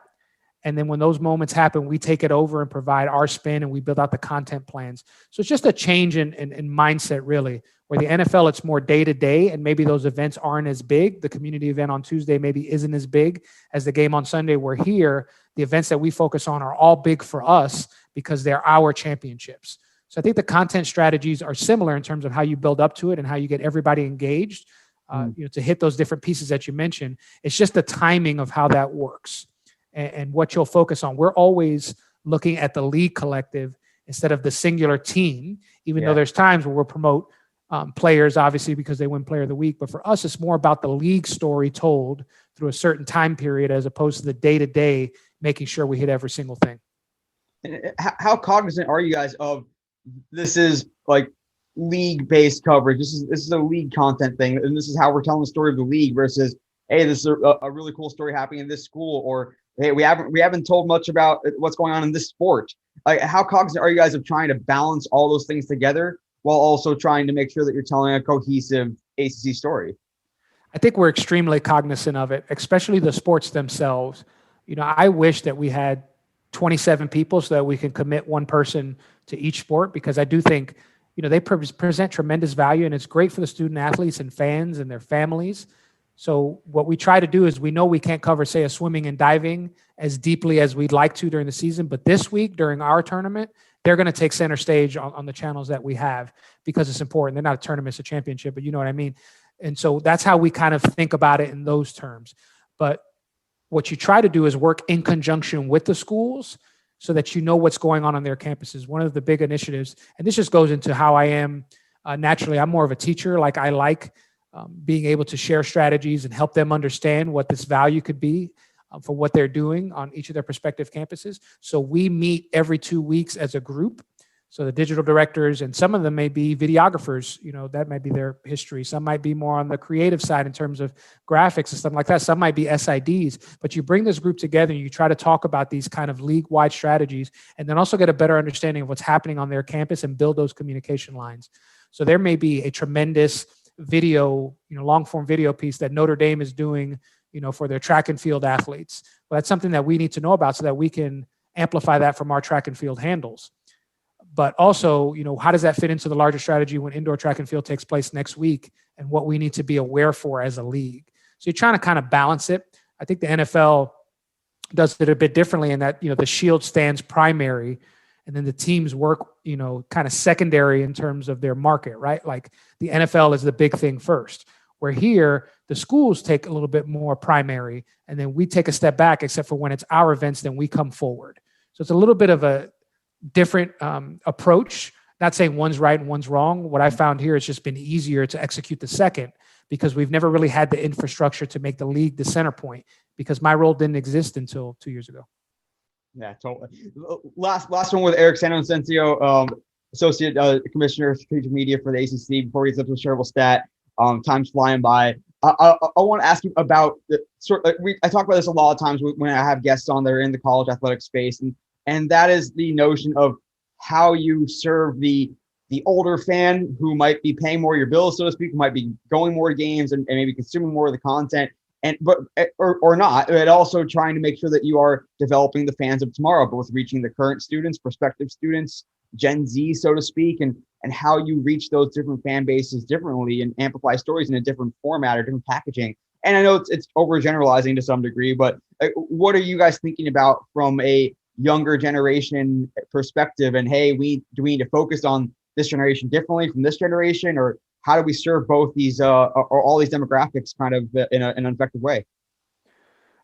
And then when those moments happen, we take it over and provide our spin and we build out the content plans. So it's just a change in mindset, really, where the NFL, it's more day-to-day, and maybe those events aren't as big. The community event on Tuesday maybe isn't as big as the game on Sunday. We're here. The events that we focus on are all big for us because they're our championships. So I think the content strategies are similar in terms of how you build up to it and how you get everybody engaged, to hit those different pieces that you mentioned. It's just the timing of how that works and what you'll focus on. We're always looking at the league collective instead of the singular team, even though there's times where we'll promote players, obviously, because they win player of the week. But for us, it's more about the league story told through a certain time period as opposed to the day-to-day, making sure we hit every single thing. And how cognizant are you guys of this is like league-based coverage. This is a league content thing, and this is how we're telling the story of the league versus, hey, this is a really cool story happening in this school, or hey, we haven't told much about what's going on in this sport. Like, how cognizant are you guys of trying to balance all those things together while also trying to make sure that you're telling a cohesive ACC story? I think we're extremely cognizant of it, especially the sports themselves. I wish that we had 27 people so that we can commit one person to each sport, because I do think, they present tremendous value, and it's great for the student athletes and fans and their families. So what we try to do is, we know we can't cover, say, a swimming and diving as deeply as we'd like to during the season, but this week during our tournament, they're going to take center stage on the channels that we have, because it's important. They're not a tournament, it's a championship, but you know what I mean? And so that's how we kind of think about it in those terms. But what you try to do is work in conjunction with the schools so that you know what's going on their campuses. One of the big initiatives, and this just goes into how I am naturally, I'm more of a teacher. Like, I like being able to share strategies and help them understand what this value could be for what they're doing on each of their prospective campuses. So we meet every 2 weeks as a group. So the digital directors, and some of them may be videographers, that might be their history. Some might be more on the creative side in terms of graphics and stuff like that. Some might be SIDs, but you bring this group together and you try to talk about these kind of league-wide strategies, and then also get a better understanding of what's happening on their campus and build those communication lines. So there may be a tremendous video, long form video piece that Notre Dame is doing, for their track and field athletes. Well, that's something that we need to know about so that we can amplify that from our track and field handles. But also, how does that fit into the larger strategy when indoor track and field takes place next week, and what we need to be aware for as a league? So you're trying to kind of balance it. I think the NFL does it a bit differently in that, the shield stands primary, and then the teams work, kind of secondary in terms of their market, right? Like, the NFL is the big thing first, where here the schools take a little bit more primary, and then we take a step back, except for when it's our events, then we come forward. So it's a little bit of a different approach. Not saying one's right and one's wrong. What I found here, it's just been easier to execute the second, because we've never really had the infrastructure to make the league the center point, because my role didn't exist until 2 years ago. Yeah, totally. Last one with Eric SanInocencio, Associate Commissioner of Strategic Media for the ACC. Before we get up to a shareable stat, time's flying by. I want to ask you about I talk about this a lot of times when I have guests on that are in the college athletic space, and that is the notion of how you serve the older fan who might be paying more of your bills, so to speak, who might be going more games and maybe consuming more of the content, or not, but also trying to make sure that you are developing the fans of tomorrow, both reaching the current students, prospective students, Gen Z, so to speak, and how you reach those different fan bases differently and amplify stories in a different format or different packaging. And I know it's overgeneralizing to some degree, but what are you guys thinking about from a younger generation perspective? And hey, do we need to focus on this generation differently from this generation, or how do we serve both these or all these demographics kind of in an effective way?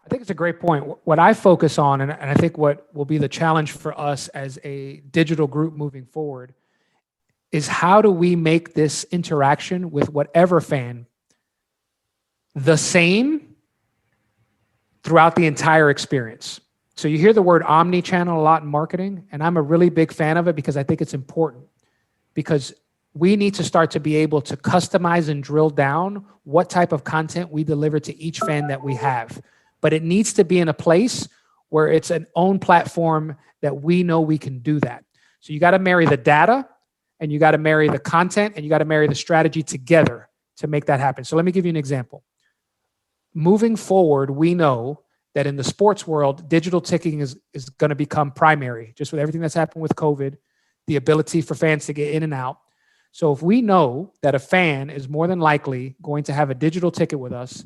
I think it's a great point. What I focus on, and I think what will be the challenge for us as a digital group moving forward, is how do we make this interaction with whatever fan the same throughout the entire experience. So you hear the word omni-channel a lot in marketing, and I'm a really big fan of it because I think it's important, because we need to start to be able to customize and drill down what type of content we deliver to each fan that we have. But it needs to be in a place where it's an own platform that we know we can do that. So you got to marry the data, and you got to marry the content, and you got to marry the strategy together to make that happen. So let me give you an example. Moving forward, we know that in the sports world, digital ticketing is going to become primary, just with everything that's happened with COVID, the ability for fans to get in and out. So if we know that a fan is more than likely going to have a digital ticket with us,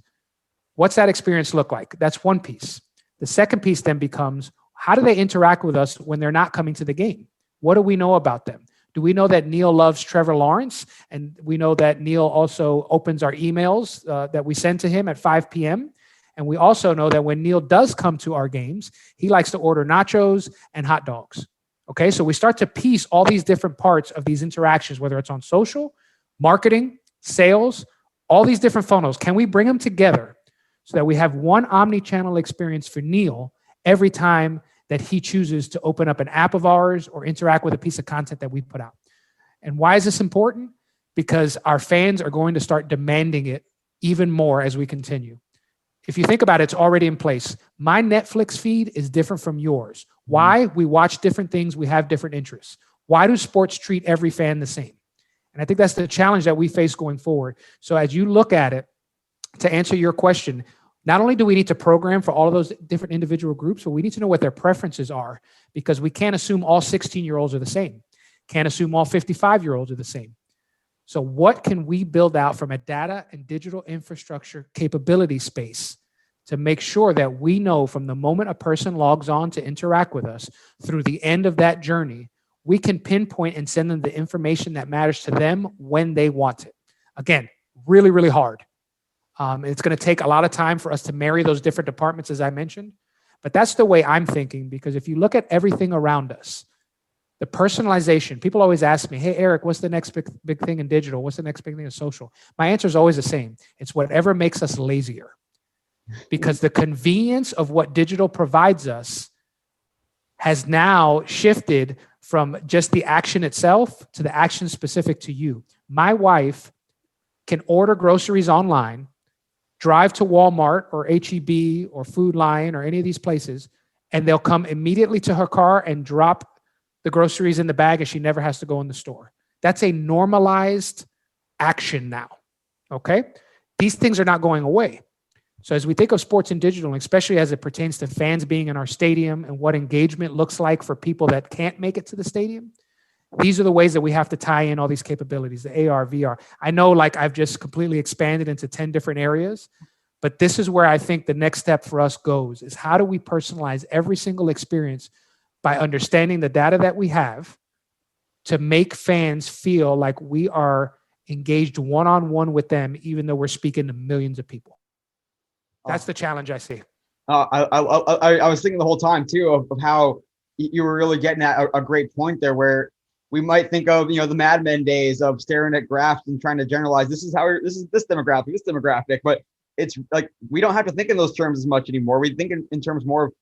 what's that experience look like? That's one piece. The second piece then becomes, how do they interact with us when they're not coming to the game? What do we know about them? Do we know that Neil loves Trevor Lawrence? And we know that Neil also opens our emails that we send to him at 5 p.m. And we also know that when Neil does come to our games, he likes to order nachos and hot dogs. Okay, so we start to piece all these different parts of these interactions, whether it's on social, marketing, sales, all these different funnels. Can we bring them together so that we have one omni-channel experience for Neil every time that he chooses to open up an app of ours or interact with a piece of content that we put out? And why is this important? Because our fans are going to start demanding it even more as we continue. If you think about it, it's already in place. My Netflix feed is different from yours. Why? We watch different things. We have different interests. Why do sports treat every fan the same? And I think that's the challenge that we face going forward. So as you look at it, to answer your question, not only do we need to program for all of those different individual groups, but we need to know what their preferences are, because we can't assume all 16-year-olds are the same. Can't assume all 55-year-olds are the same. So what can we build out from a data and digital infrastructure capability space to make sure that we know from the moment a person logs on to interact with us through the end of that journey, we can pinpoint and send them the information that matters to them when they want it. Again, really, really hard. It's going to take a lot of time for us to marry those different departments, as I mentioned. But that's the way I'm thinking, because if you look at everything around us, the personalization, people always ask me, hey, Eric, what's the next big thing in digital? What's the next big thing in social? My answer is always the same. It's whatever makes us lazier. Because the convenience of what digital provides us has now shifted from just the action itself to the action specific to you. My wife can order groceries online, drive to Walmart or H-E-B or Food Lion or any of these places, and they'll come immediately to her car and drop the groceries in the bag, and she never has to go in the store. That's a normalized action now, okay? These things are not going away. So as we think of sports and digital, especially as it pertains to fans being in our stadium and what engagement looks like for people that can't make it to the stadium, these are the ways that we have to tie in all these capabilities, the AR, VR. I know like I've just completely expanded into 10 different areas, but this is where I think the next step for us goes, is how do we personalize every single experience by understanding the data that we have to make fans feel like we are engaged one-on-one with them, even though we're speaking to millions of people. That's the challenge I see. I was thinking the whole time too of how you were really getting at a great point there, where we might think of, the Mad Men days of staring at graphs and trying to generalize. This is this demographic, but it's like we don't have to think in those terms as much anymore. We think in terms more of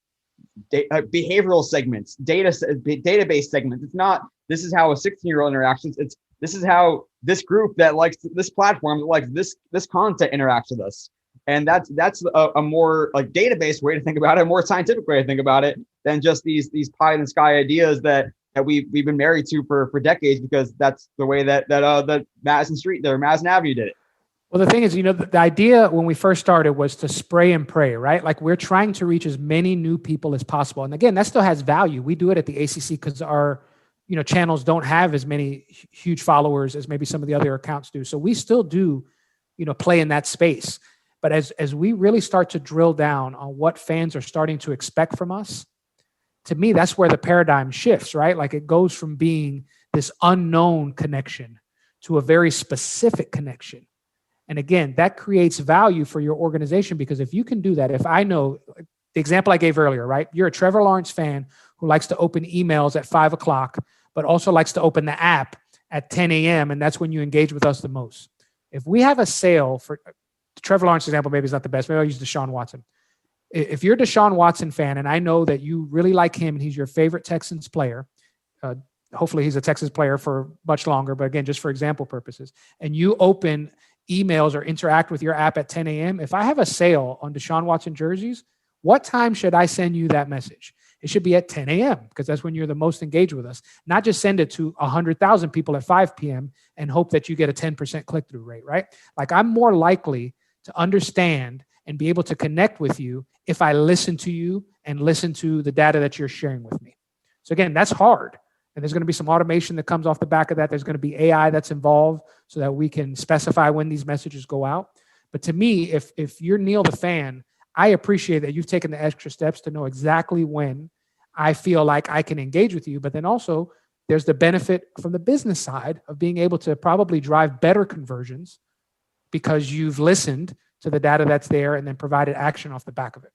behavioral segments, database segments. It's not, this is how a 16-year-old interacts. This is how this group that likes this platform, that likes this content interacts with us. And that's a more like database way to think about it, a more scientific way to think about it than just these pie in the sky ideas that we've been married to for decades, because that's the way that Madison Avenue did it. Well, the thing is, the idea when we first started was to spray and pray, right? Like we're trying to reach as many new people as possible. And again, that still has value. We do it at the ACC because our channels don't have as many huge followers as maybe some of the other accounts do. So we still do, play in that space. But as we really start to drill down on what fans are starting to expect from us, to me, that's where the paradigm shifts, right? Like it goes from being this unknown connection to a very specific connection. And again, that creates value for your organization, because if you can do that, if I know the example I gave earlier, right? You're a Trevor Lawrence fan who likes to open emails at 5:00, but also likes to open the app at 10 a.m. And that's when you engage with us the most. If we have a sale for Trevor Lawrence example, maybe is not the best. Maybe I'll use Deshaun Watson. If you're a Deshaun Watson fan, and I know that you really like him and he's your favorite Texans player, hopefully he's a Texas player for much longer, but again, just for example purposes, and you open emails or interact with your app at 10 a.m., if I have a sale on Deshaun Watson jerseys, what time should I send you that message? It should be at 10 a.m. because that's when you're the most engaged with us, not just send it to 100,000 people at 5 p.m. and hope that you get a 10% click-through rate, right? Like I'm more likely to understand and be able to connect with you if I listen to you and listen to the data that you're sharing with me. So again, that's hard. And there's going to be some automation that comes off the back of that. There's going to be AI that's involved so that we can specify when these messages go out. But to me, if you're Neil the fan, I appreciate that you've taken the extra steps to know exactly when I feel like I can engage with you. But then also there's the benefit from the business side of being able to probably drive better conversions because you've listened to the data that's there and then provided action off the back of it.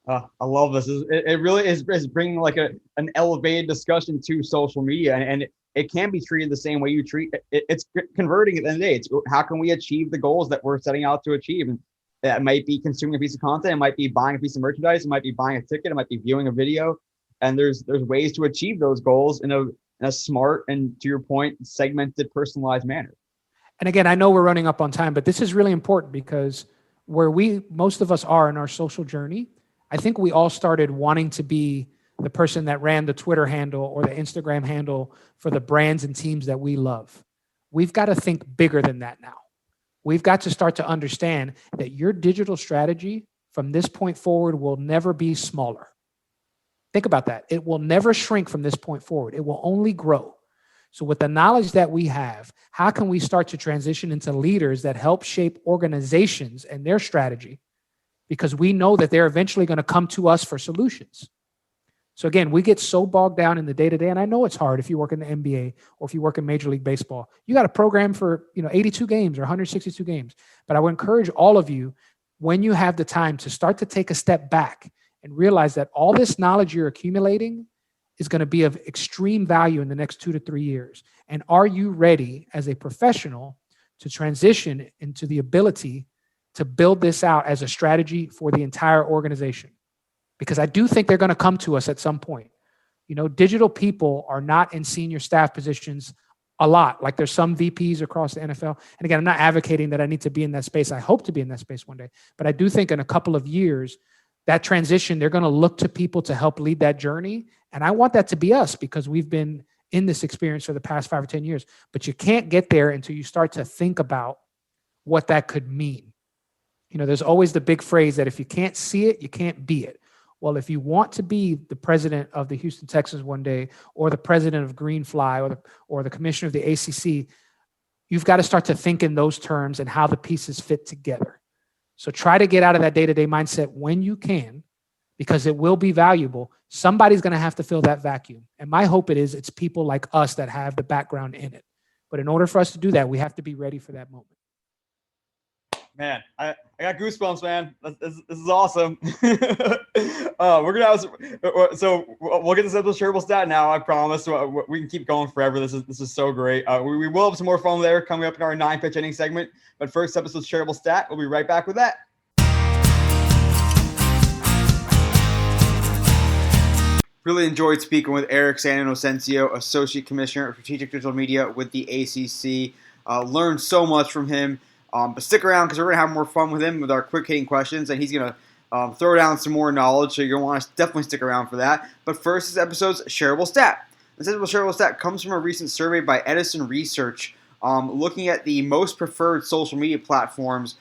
I love this. It really is bringing like an elevated discussion to social media, and it can be treated the same way you treat it. It's converting at the end of the day. It's how can we achieve the goals that we're setting out to achieve? And that might be consuming a piece of content. It might be buying a piece of merchandise. It might be buying a ticket. It might be viewing a video. And there's ways to achieve those goals in in a smart and, to your point, segmented, personalized manner. And again, I know we're running up on time, but this is really important because where most of us are in our social journey, I think we all started wanting to be the person that ran the Twitter handle or the Instagram handle for the brands and teams that we love. We've got to think bigger than that now. We've got to start to understand that your digital strategy from this point forward will never be smaller. Think about that. It will never shrink from this point forward. It will only grow. So with the knowledge that we have, how can we start to transition into leaders that help shape organizations and their strategy? Because we know that they're eventually going to come to us for solutions. So again, we get so bogged down in the day-to-day, and I know it's hard if you work in the NBA or if you work in Major League Baseball. You got a program for 82 games or 162 games. But I would encourage all of you, when you have the time, to start to take a step back and realize that all this knowledge you're accumulating is going to be of extreme value in the next 2 to 3 years. And are you ready as a professional to transition into the ability to build this out as a strategy for the entire organization? Because I do think they're going to come to us at some point. Digital people are not in senior staff positions a lot. Like there's some VPs across the NFL. And again, I'm not advocating that I need to be in that space. I hope to be in that space one day. But I do think in a couple of years, that transition, they're going to look to people to help lead that journey. And I want that to be us because we've been in this experience for the past 5 or 10 years. But you can't get there until you start to think about what that could mean. There's always the big phrase that if you can't see it, you can't be it. Well, if you want to be the president of the Houston Texans one day, or the president of Greenfly, or the commissioner of the ACC, you've got to start to think in those terms and how the pieces fit together. So try to get out of that day-to-day mindset when you can, because it will be valuable. Somebody's going to have to fill that vacuum. And my hope it's people like us that have the background in it. But in order for us to do that, we have to be ready for that moment. Man, I got goosebumps, man. This is awesome. We're gonna have so we'll get this episode shareable stat now. I promise. We can keep going forever. This is so great. We will have some more fun there coming up in our 9-pitch inning segment. But first episode shareable stat. We'll be right back with that. Really enjoyed speaking with Eric SanInocencio, Associate Commissioner of Strategic Digital Media with the ACC. Learned so much from him. But stick around because we're going to have more fun with him with our quick hitting questions, and he's going to throw down some more knowledge, so you're going to want to definitely stick around for that. But first, this episode's shareable stat. This shareable stat comes from a recent survey by Edison Research looking at the most preferred social media platforms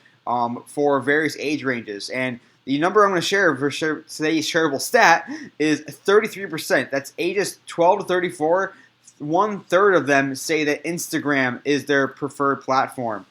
for various age ranges. And the number I'm going to share for today's shareable stat is 33%. That's ages 12 to 34. 1/3 of them say that Instagram is their preferred platform.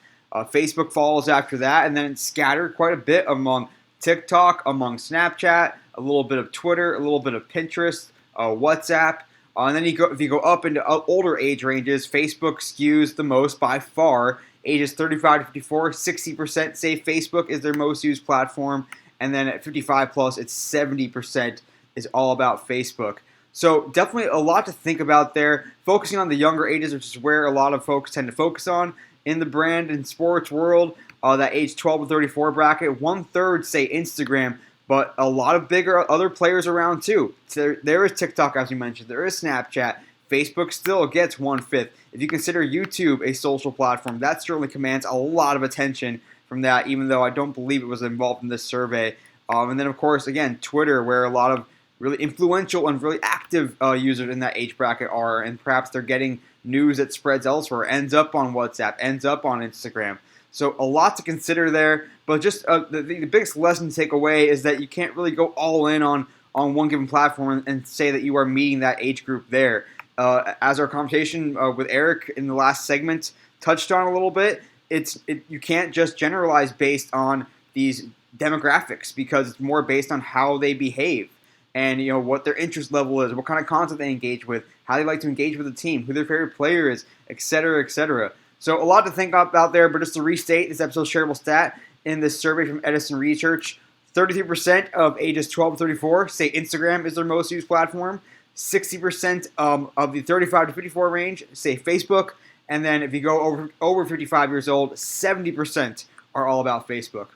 Facebook follows after that, and then it's scattered quite a bit among TikTok, among Snapchat, a little bit of Twitter, a little bit of Pinterest, WhatsApp. And then if you go up into older age ranges, Facebook skews the most by far. Ages 35 to 54, 60% say Facebook is their most used platform. And then at 55 plus, it's 70% is all about Facebook. So definitely a lot to think about there. Focusing on the younger ages, which is where a lot of folks tend to focus on. In the brand and sports world, that age 12 to 34 bracket, 1/3 say Instagram, but a lot of bigger other players around too. So there is TikTok, as you mentioned. There is Snapchat. Facebook still gets 1/5. If you consider YouTube a social platform, that certainly commands a lot of attention from that, even though I don't believe it was involved in this survey. And then, of course, again, Twitter, where a lot of really influential and really active users in that age bracket are, and perhaps they're getting news that spreads elsewhere, ends up on WhatsApp, ends up on Instagram. So a lot to consider there, but just the biggest lesson to take away is that you can't really go all in on one given platform and say that you are meeting that age group there. As our conversation with Eric in the last segment touched on a little bit, you can't just generalize based on these demographics because it's more based on how they behave and what their interest level is, what kind of content they engage with, how they like to engage with the team, who their favorite player is, etc., etc. So a lot to think about there, but just to restate this episode's shareable stat, in this survey from Edison Research, 33% of ages 12 to 34 say Instagram is their most used platform, 60% of the 35 to 54 range say Facebook, and then if you go over 55 years old, 70% are all about Facebook.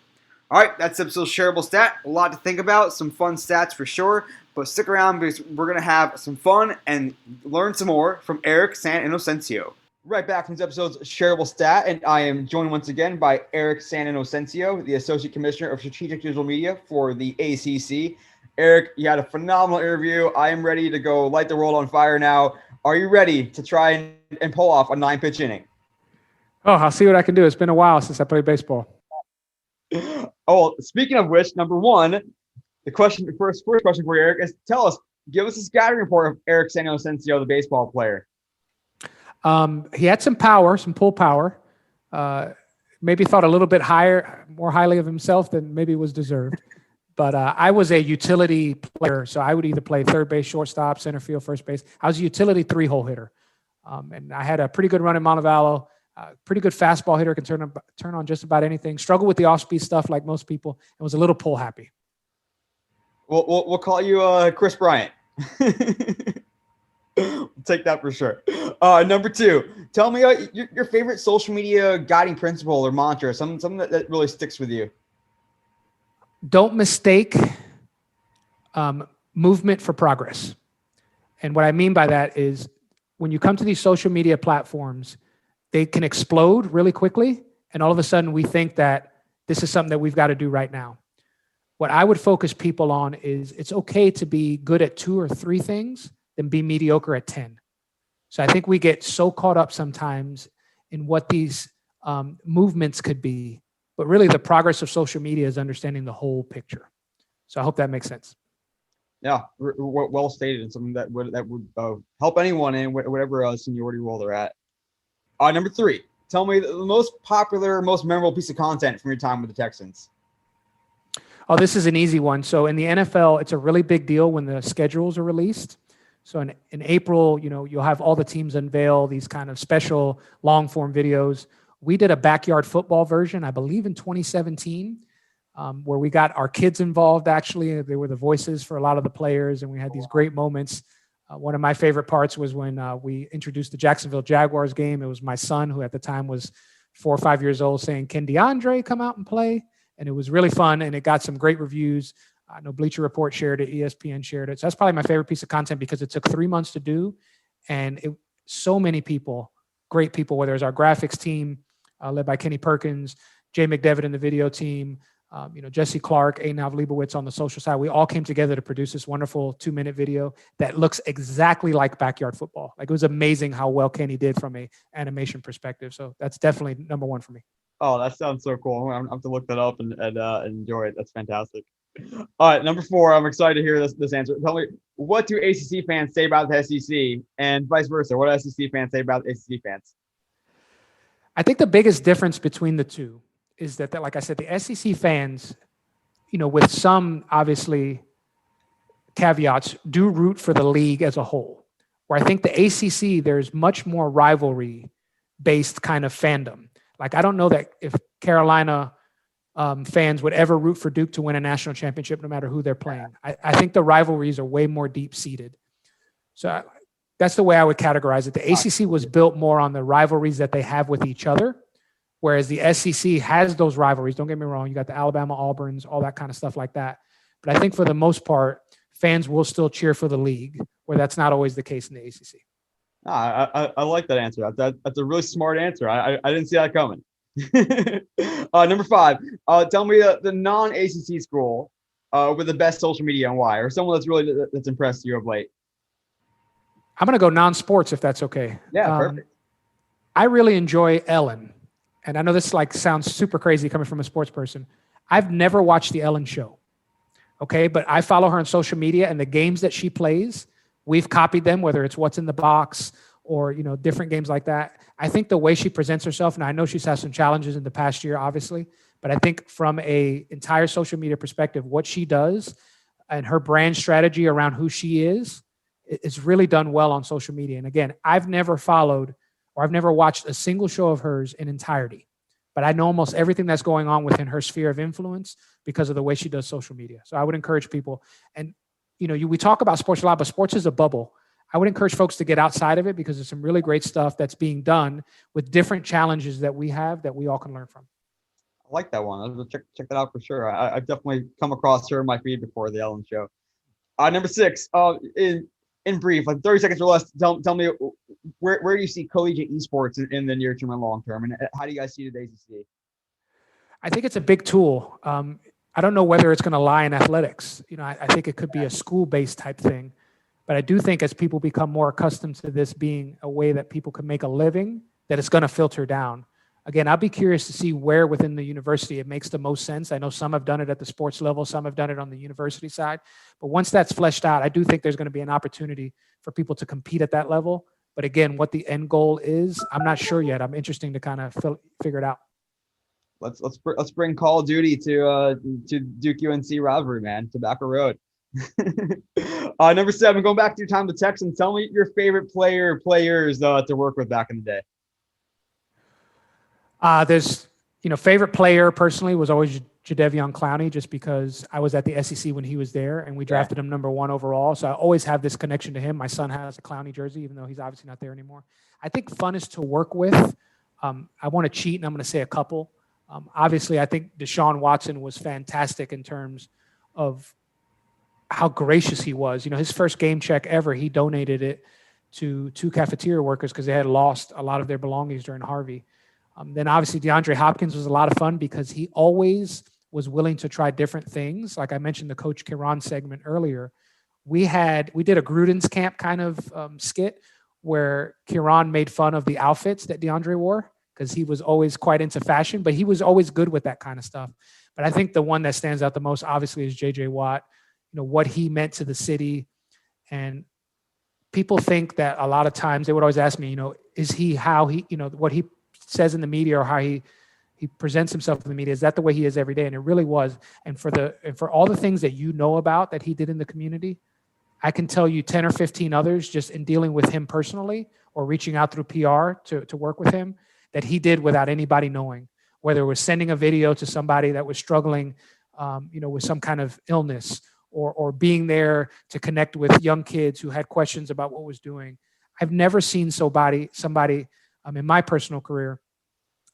All right, that's episode's shareable stat. A lot to think about, some fun stats for sure. But stick around because we're going to have some fun and learn some more from Eric SanInocencio. Right back from this episode's shareable stat, and I am joined once again by Eric SanInocencio, the Associate Commissioner of Strategic Digital Media for the ACC. Eric, you had a phenomenal interview. I am ready to go light the world on fire now. Are you ready to try and pull off a 9-pitch inning? Oh, I'll see what I can do. It's been a while since I played baseball. Oh, speaking of which, number one, the first question for you, Eric, is give us a scouting report of Eric SanInocencio, the baseball player. He had some power, some pull power. Maybe thought a little bit more highly of himself than maybe was deserved. But I was a utility player, so I would either play third base, shortstop, center field, first base. I was a utility 3-hole hitter. And I had a pretty good run in Montevallo, pretty good fastball hitter, can turn on just about anything. Struggled with the off-speed stuff like most people, and was a little pull happy. We'll call you Chris Bryant. We'll take that for sure. Number two, tell me your favorite social media guiding principle or mantra, something that really sticks with you. Don't mistake movement for progress. And what I mean by that is when you come to these social media platforms, they can explode really quickly. And all of a sudden we think that this is something that we've got to do right now. What I would focus people on is it's okay to be good at 2 or 3 things than be mediocre at 10. So I think we get so caught up sometimes in what these movements could be, but really the progress of social media is understanding the whole picture. So I hope that makes sense. Yeah, well stated, and something that would help anyone in whatever seniority role they're at. Number 3, tell me the most popular, most memorable piece of content from your time with the Texans. Oh, this is an easy one. So in the NFL, it's a really big deal when the schedules are released. So in April, you'll have all the teams unveil these kind of special long form videos. We did a backyard football version, I believe in 2017, where we got our kids involved. Actually, they were the voices for a lot of the players, and we had these great moments. One of my favorite parts was when we introduced the Jacksonville Jaguars game. It was my son, who at the time was 4 or 5 years old, saying, "Can DeAndre come out and play?" And it was really fun, and it got some great reviews. I know Bleacher Report shared it, ESPN shared it. So that's probably my favorite piece of content because it took 3 months to do. And so many people, great people, whether it's our graphics team led by Kenny Perkins, Jay McDevitt in the video team, Jesse Clark, Einav Leibowitz on the social side. We all came together to produce this wonderful 2-minute video that looks exactly like backyard football. Like, it was amazing how well Kenny did from a animation perspective. So that's definitely number 1 for me. Oh, that sounds so cool. I'm going to have to look that up and enjoy it. That's fantastic. All right, number 4, I'm excited to hear this answer. Tell me, what do ACC fans say about the SEC, and vice versa? What do SEC fans say about ACC fans? I think the biggest difference between the two is that like I said, the SEC fans, with some obviously caveats, do root for the league as a whole. Where I think the ACC, there's much more rivalry-based kind of fandom. Like, I don't know that if Carolina fans would ever root for Duke to win a national championship, no matter who they're playing. I think the rivalries are way more deep-seated. So that's the way I would categorize it. The ACC was built more on the rivalries that they have with each other, whereas the SEC has those rivalries. Don't get me wrong. You got the Alabama Auburns, all that kind of stuff like that. But I think for the most part, fans will still cheer for the league, where that's not always the case in the ACC. I like that answer. That's a really smart answer. I didn't see that coming. Number 5, tell me the non-ACC school with the best social media and why, or someone that's impressed you of late. I'm going to go non-sports if that's okay. Yeah, perfect. I really enjoy Ellen, and I know this sounds super crazy coming from a sports person. I've never watched the Ellen show, okay, but I follow her on social media, and the games that she plays, we've copied them, whether it's What's in the Box or different games like that. I think the way she presents herself, and I know she's had some challenges in the past year, obviously, but I think from a entire social media perspective, what she does and her brand strategy around who she is really done well on social media. And again, I've never followed or I've never watched a single show of hers in entirety, but I know almost everything that's going on within her sphere of influence because of the way she does social media. So I would encourage people, and we talk about sports a lot, but sports is a bubble. I would encourage folks to get outside of it because there's some really great stuff that's being done with different challenges that we have that we all can learn from. I like that one. I'll check that out for sure. I've definitely come across her in my feed before, the Ellen show. Number six. In brief, like 30 seconds or less, tell me where do you see collegiate esports in the near term and long term, and how do you guys see the ACC? I think it's a big tool. I don't know whether it's going to lie in athletics. I think it could be a school-based type thing. But I do think as people become more accustomed to this being a way that people can make a living, that it's going to filter down. Again, I'll be curious to see where within the university it makes the most sense. I know some have done it at the sports level, some have done it on the university side. But once that's fleshed out, I do think there's going to be an opportunity for people to compete at that level. But again, what the end goal is, I'm not sure yet. I'm interested to kind of figure it out. Let's bring Call of Duty to Duke UNC rivalry, man. Tobacco Road. Number 7, going back to your time with Texans. Tell me your favorite players to work with back in the day. There's favorite player personally was always Jadeveon Clowney, just because I was at the SEC when he was there and we drafted him number 1 overall. So I always have this connection to him. My son has a Clowney jersey, even though he's obviously not there anymore. I think funnest to work with. I want to cheat, and I'm going to say a couple. Obviously, I think Deshaun Watson was fantastic in terms of how gracious he was. His first game check ever, he donated it to 2 cafeteria workers because they had lost a lot of their belongings during Harvey. Then obviously DeAndre Hopkins was a lot of fun because he always was willing to try different things. Like I mentioned the Coach Kiran segment earlier. We did a Gruden's camp kind of skit where Kiran made fun of the outfits that DeAndre wore, because he was always quite into fashion, but he was always good with that kind of stuff. But I think the one that stands out the most, obviously, is J.J. Watt, what he meant to the city. And people think that a lot of times they would always ask me, is he how he, what he says in the media or how he presents himself in the media, is that the way he is every day? And it really was. And for all the things that about that he did in the community, I can tell you 10 or 15 others just in dealing with him personally or reaching out through PR to work with him, that he did without anybody knowing, whether it was sending a video to somebody that was struggling, with some kind of illness, or being there to connect with young kids who had questions about what was doing. I've never seen somebody in my personal career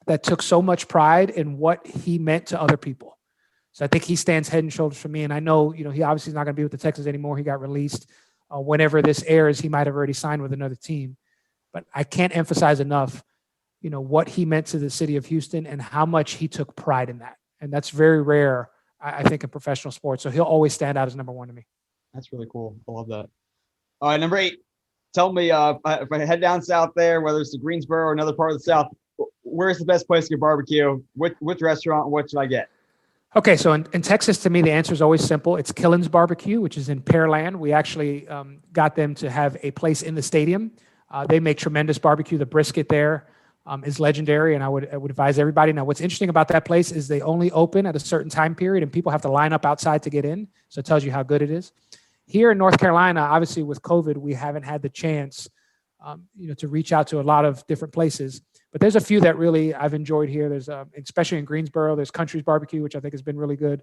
that took so much pride in what he meant to other people. So I think he stands head and shoulders for me. And I know, he obviously is not going to be with the Texans anymore. He got released. Whenever this airs, he might have already signed with another team. But I can't emphasize enough what he meant to the city of Houston and how much he took pride in that. And that's very rare, I think, in professional sports. So he'll always stand out as number 1 to me. That's really cool. I love that. All right, number 8. Tell me, if I head down south there, whether it's to Greensboro or another part of the South, where's the best place to get barbecue? Which restaurant? What should I get? Okay, so in Texas, to me, the answer is always simple. It's Killen's Barbecue, which is in Pearland. We actually got them to have a place in the stadium. They make tremendous barbecue. The brisket there is legendary, and I would advise everybody. Now, what's interesting about that place is they only open at a certain time period, and people have to line up outside to get in. So it tells you how good it is. Here in North Carolina, obviously with COVID, we haven't had the chance, to reach out to a lot of different places. But there's a few that really I've enjoyed here. There's, especially in Greensboro, there's Country's Barbecue, which I think has been really good.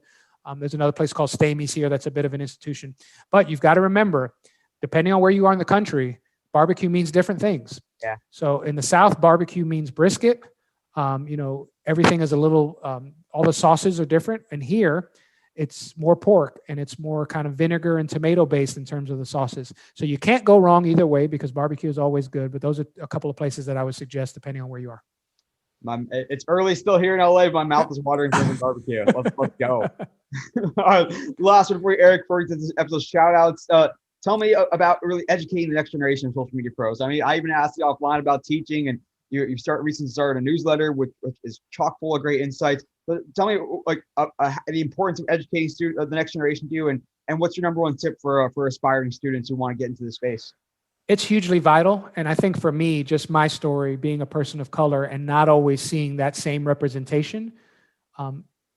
There's another place called Stamey's here that's a bit of an institution. But you've got to remember, depending on where you are in the country, barbecue means different things. Yeah. So in the South, barbecue means brisket. Everything is a little, all the sauces are different. And here, it's more pork, and it's more kind of vinegar and tomato based in terms of the sauces. So you can't go wrong either way because barbecue is always good. But those are a couple of places that I would suggest depending on where you are. It's early still here in LA. But my mouth is watering from the barbecue. Let's go. All right, last one for you, Eric, for this episode, shout outs. Tell me about really educating the next generation of social media pros. I mean, I even asked you offline about teaching, and you recently started a newsletter which is chock full of great insights. But tell me, the importance of educating the next generation to you, and what's your number 1 tip for aspiring students who want to get into this space? It's hugely vital. And I think for me, just my story, being a person of color and not always seeing that same representation,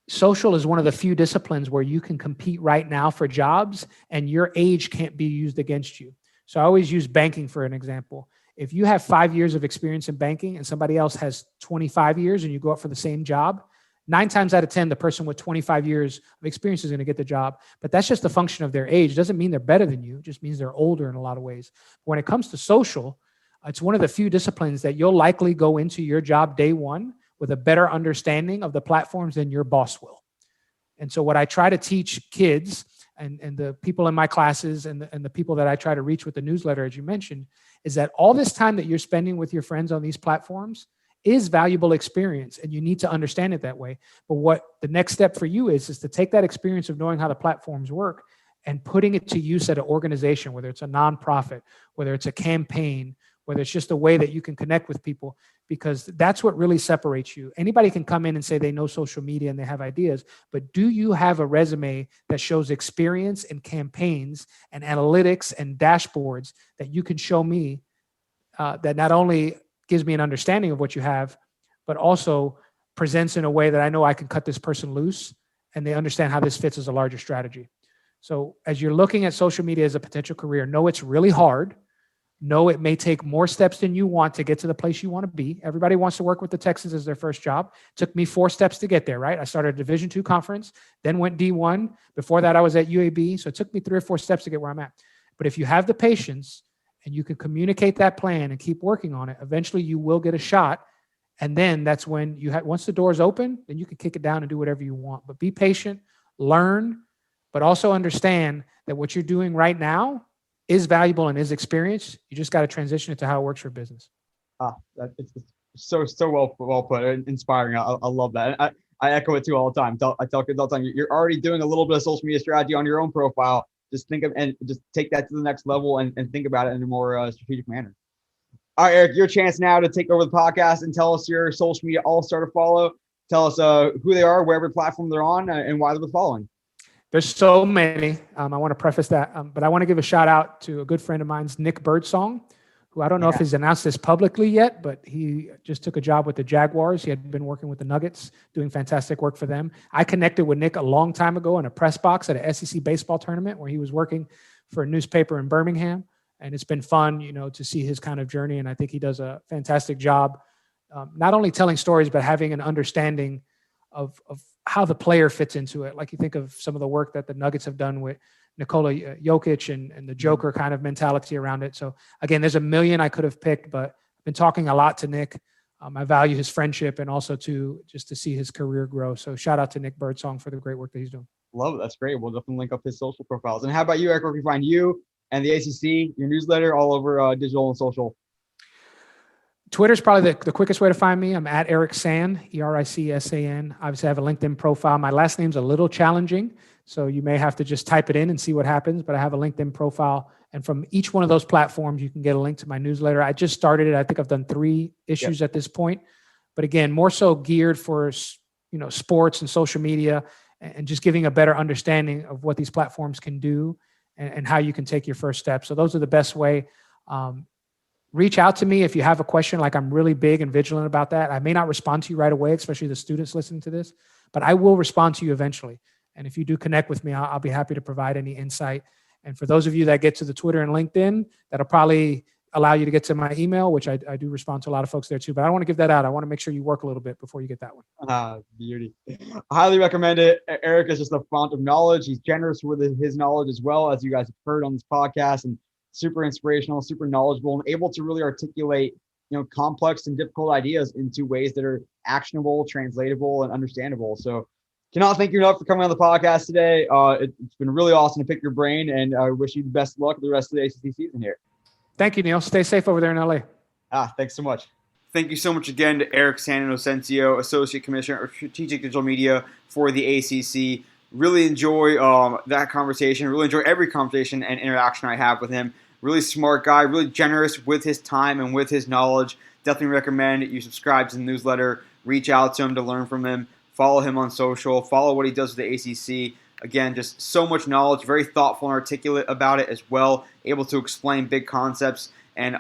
social is one of the few disciplines where you can compete right now for jobs and your age can't be used against you. So I always use banking for an example. If you have 5 years of experience in banking and somebody else has 25 years and you go up for the same job, 9 times out of 10, the person with 25 years of experience is going to get the job. But that's just a function of their age. It doesn't mean they're better than you. It just means they're older in a lot of ways. But when it comes to social, it's one of the few disciplines that you'll likely go into your job day one with a better understanding of the platforms than your boss will. And so what I try to teach kids and the people in my classes and the people that I try to reach with the newsletter, as you mentioned, is that all this time that you're spending with your friends on these platforms is valuable experience, and you need to understand it that way. But what the next step for you is to take that experience of knowing how the platforms work and putting it to use at an organization, whether it's a nonprofit, whether it's a campaign, whether it's just a way that you can connect with people, because that's what really separates you. Anybody can come in and say they know social media and they have ideas, but do you have a resume that shows experience in campaigns and analytics and dashboards that you can show me that not only gives me an understanding of what you have, but also presents in a way that I know I can cut this person loose and they understand how this fits as a larger strategy. So as you're looking at social media as a potential career, know it's really hard. Know it may take more steps than you want to get to the place you want to be. Everybody wants to work with the Texans as their first job. It took me 4 steps to get there, right? I started a Division II conference, then went D1. Before that, I was at UAB. So it took me 3 or 4 steps to get where I'm at. But if you have the patience and you can communicate that plan and keep working on it, eventually you will get a shot. And then that's when once the door's open, then you can kick it down and do whatever you want. But be patient, learn, but also understand that what you're doing right now is valuable and is experience. You just got to transition it to how it works for business. It's so well put, inspiring. I love that. I echo it too all the time. I tell kids all the time, you're already doing a little bit of social media strategy on your own profile. Just think of and just take that to the next level and think about it in a more strategic manner. All right, Eric, your chance now to take over the podcast and tell us your social media all-star to follow. Tell us who they are, wherever platform they're on, and why they're following. There's so many. I want to preface that, but I want to give a shout out to a good friend of mine's, Nick Birdsong, who I don't know if he's announced this publicly yet, but he just took a job with the Jaguars. He had been working with the Nuggets, doing fantastic work for them. I connected with Nick a long time ago in a press box at an SEC baseball tournament where he was working for a newspaper in Birmingham. And it's been fun, to see his kind of journey. And I think he does a fantastic job, not only telling stories, but having an understanding of how the player fits into it. Like you think of some of the work that the Nuggets have done with Nikola Jokic and the Joker kind of mentality around it. So again, there's a million I could have picked, but I've been talking a lot to Nick. I value his friendship and also just to see his career grow. So shout out to Nick Birdsong for the great work that he's doing. Love it. That's great. We'll definitely link up his social profiles. And how about you, Eric? Where can we find you and the ACC, your newsletter, all over digital and social? Twitter's probably the quickest way to find me. I'm at Eric San, ERICSAN. Obviously, I have a LinkedIn profile. My last name's a little challenging, so you may have to just type it in and see what happens, but I have a LinkedIn profile. And from each one of those platforms, you can get a link to my newsletter. I just started it. I think I've done 3 issues at this point. But again, more so geared for sports and social media and just giving a better understanding of what these platforms can do and how you can take your first step. So those are the best way. Reach out to me if you have a question. Like, I'm really big and vigilant about that. I may not respond to you right away, especially the students listening to this, but I will respond to you eventually. And if you do connect with me, I'll be happy to provide any insight. And for those of you that get to the Twitter and LinkedIn, that'll probably allow you to get to my email, which I do respond to a lot of folks there too, but I don't want to give that out. I want to make sure you work a little bit before you get that one. Beauty. I highly recommend it. Eric is just a font of knowledge. He's generous with his knowledge as well, as you guys have heard on this podcast, and super inspirational, super knowledgeable, and able to really articulate, complex and difficult ideas into ways that are actionable, translatable, and understandable. So cannot thank you enough for coming on the podcast today. It's been really awesome to pick your brain, and I wish you the best of luck with the rest of the ACC season here. Thank you, Neil. Stay safe over there in LA. Thanks so much. Thank you so much again to Eric SanInocencio, Associate Commissioner of Strategic Digital Media for the ACC. Really enjoy that conversation. Really enjoy every conversation and interaction I have with him. Really smart guy, really generous with his time and with his knowledge. Definitely recommend you subscribe to the newsletter, reach out to him to learn from him, follow him on social, follow what he does with the ACC. Again, just so much knowledge, very thoughtful and articulate about it as well, able to explain big concepts, and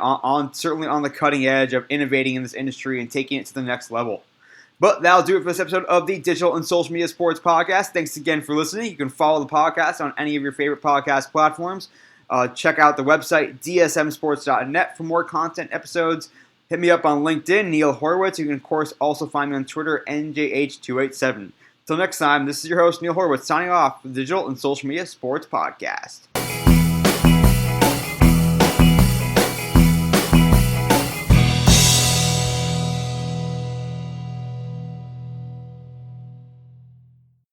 certainly on the cutting edge of innovating in this industry and taking it to the next level. But that'll do it for this episode of the Digital and Social Media Sports Podcast. Thanks again for listening. You can follow the podcast on any of your favorite podcast platforms. Check out the website, dsmsports.net, for more content episodes. Hit me up on LinkedIn, Neil Horowitz. You can, of course, also find me on Twitter, NJH287. Until next time, this is your host, Neil Horowitz, signing off for the Digital and Social Media Sports Podcast.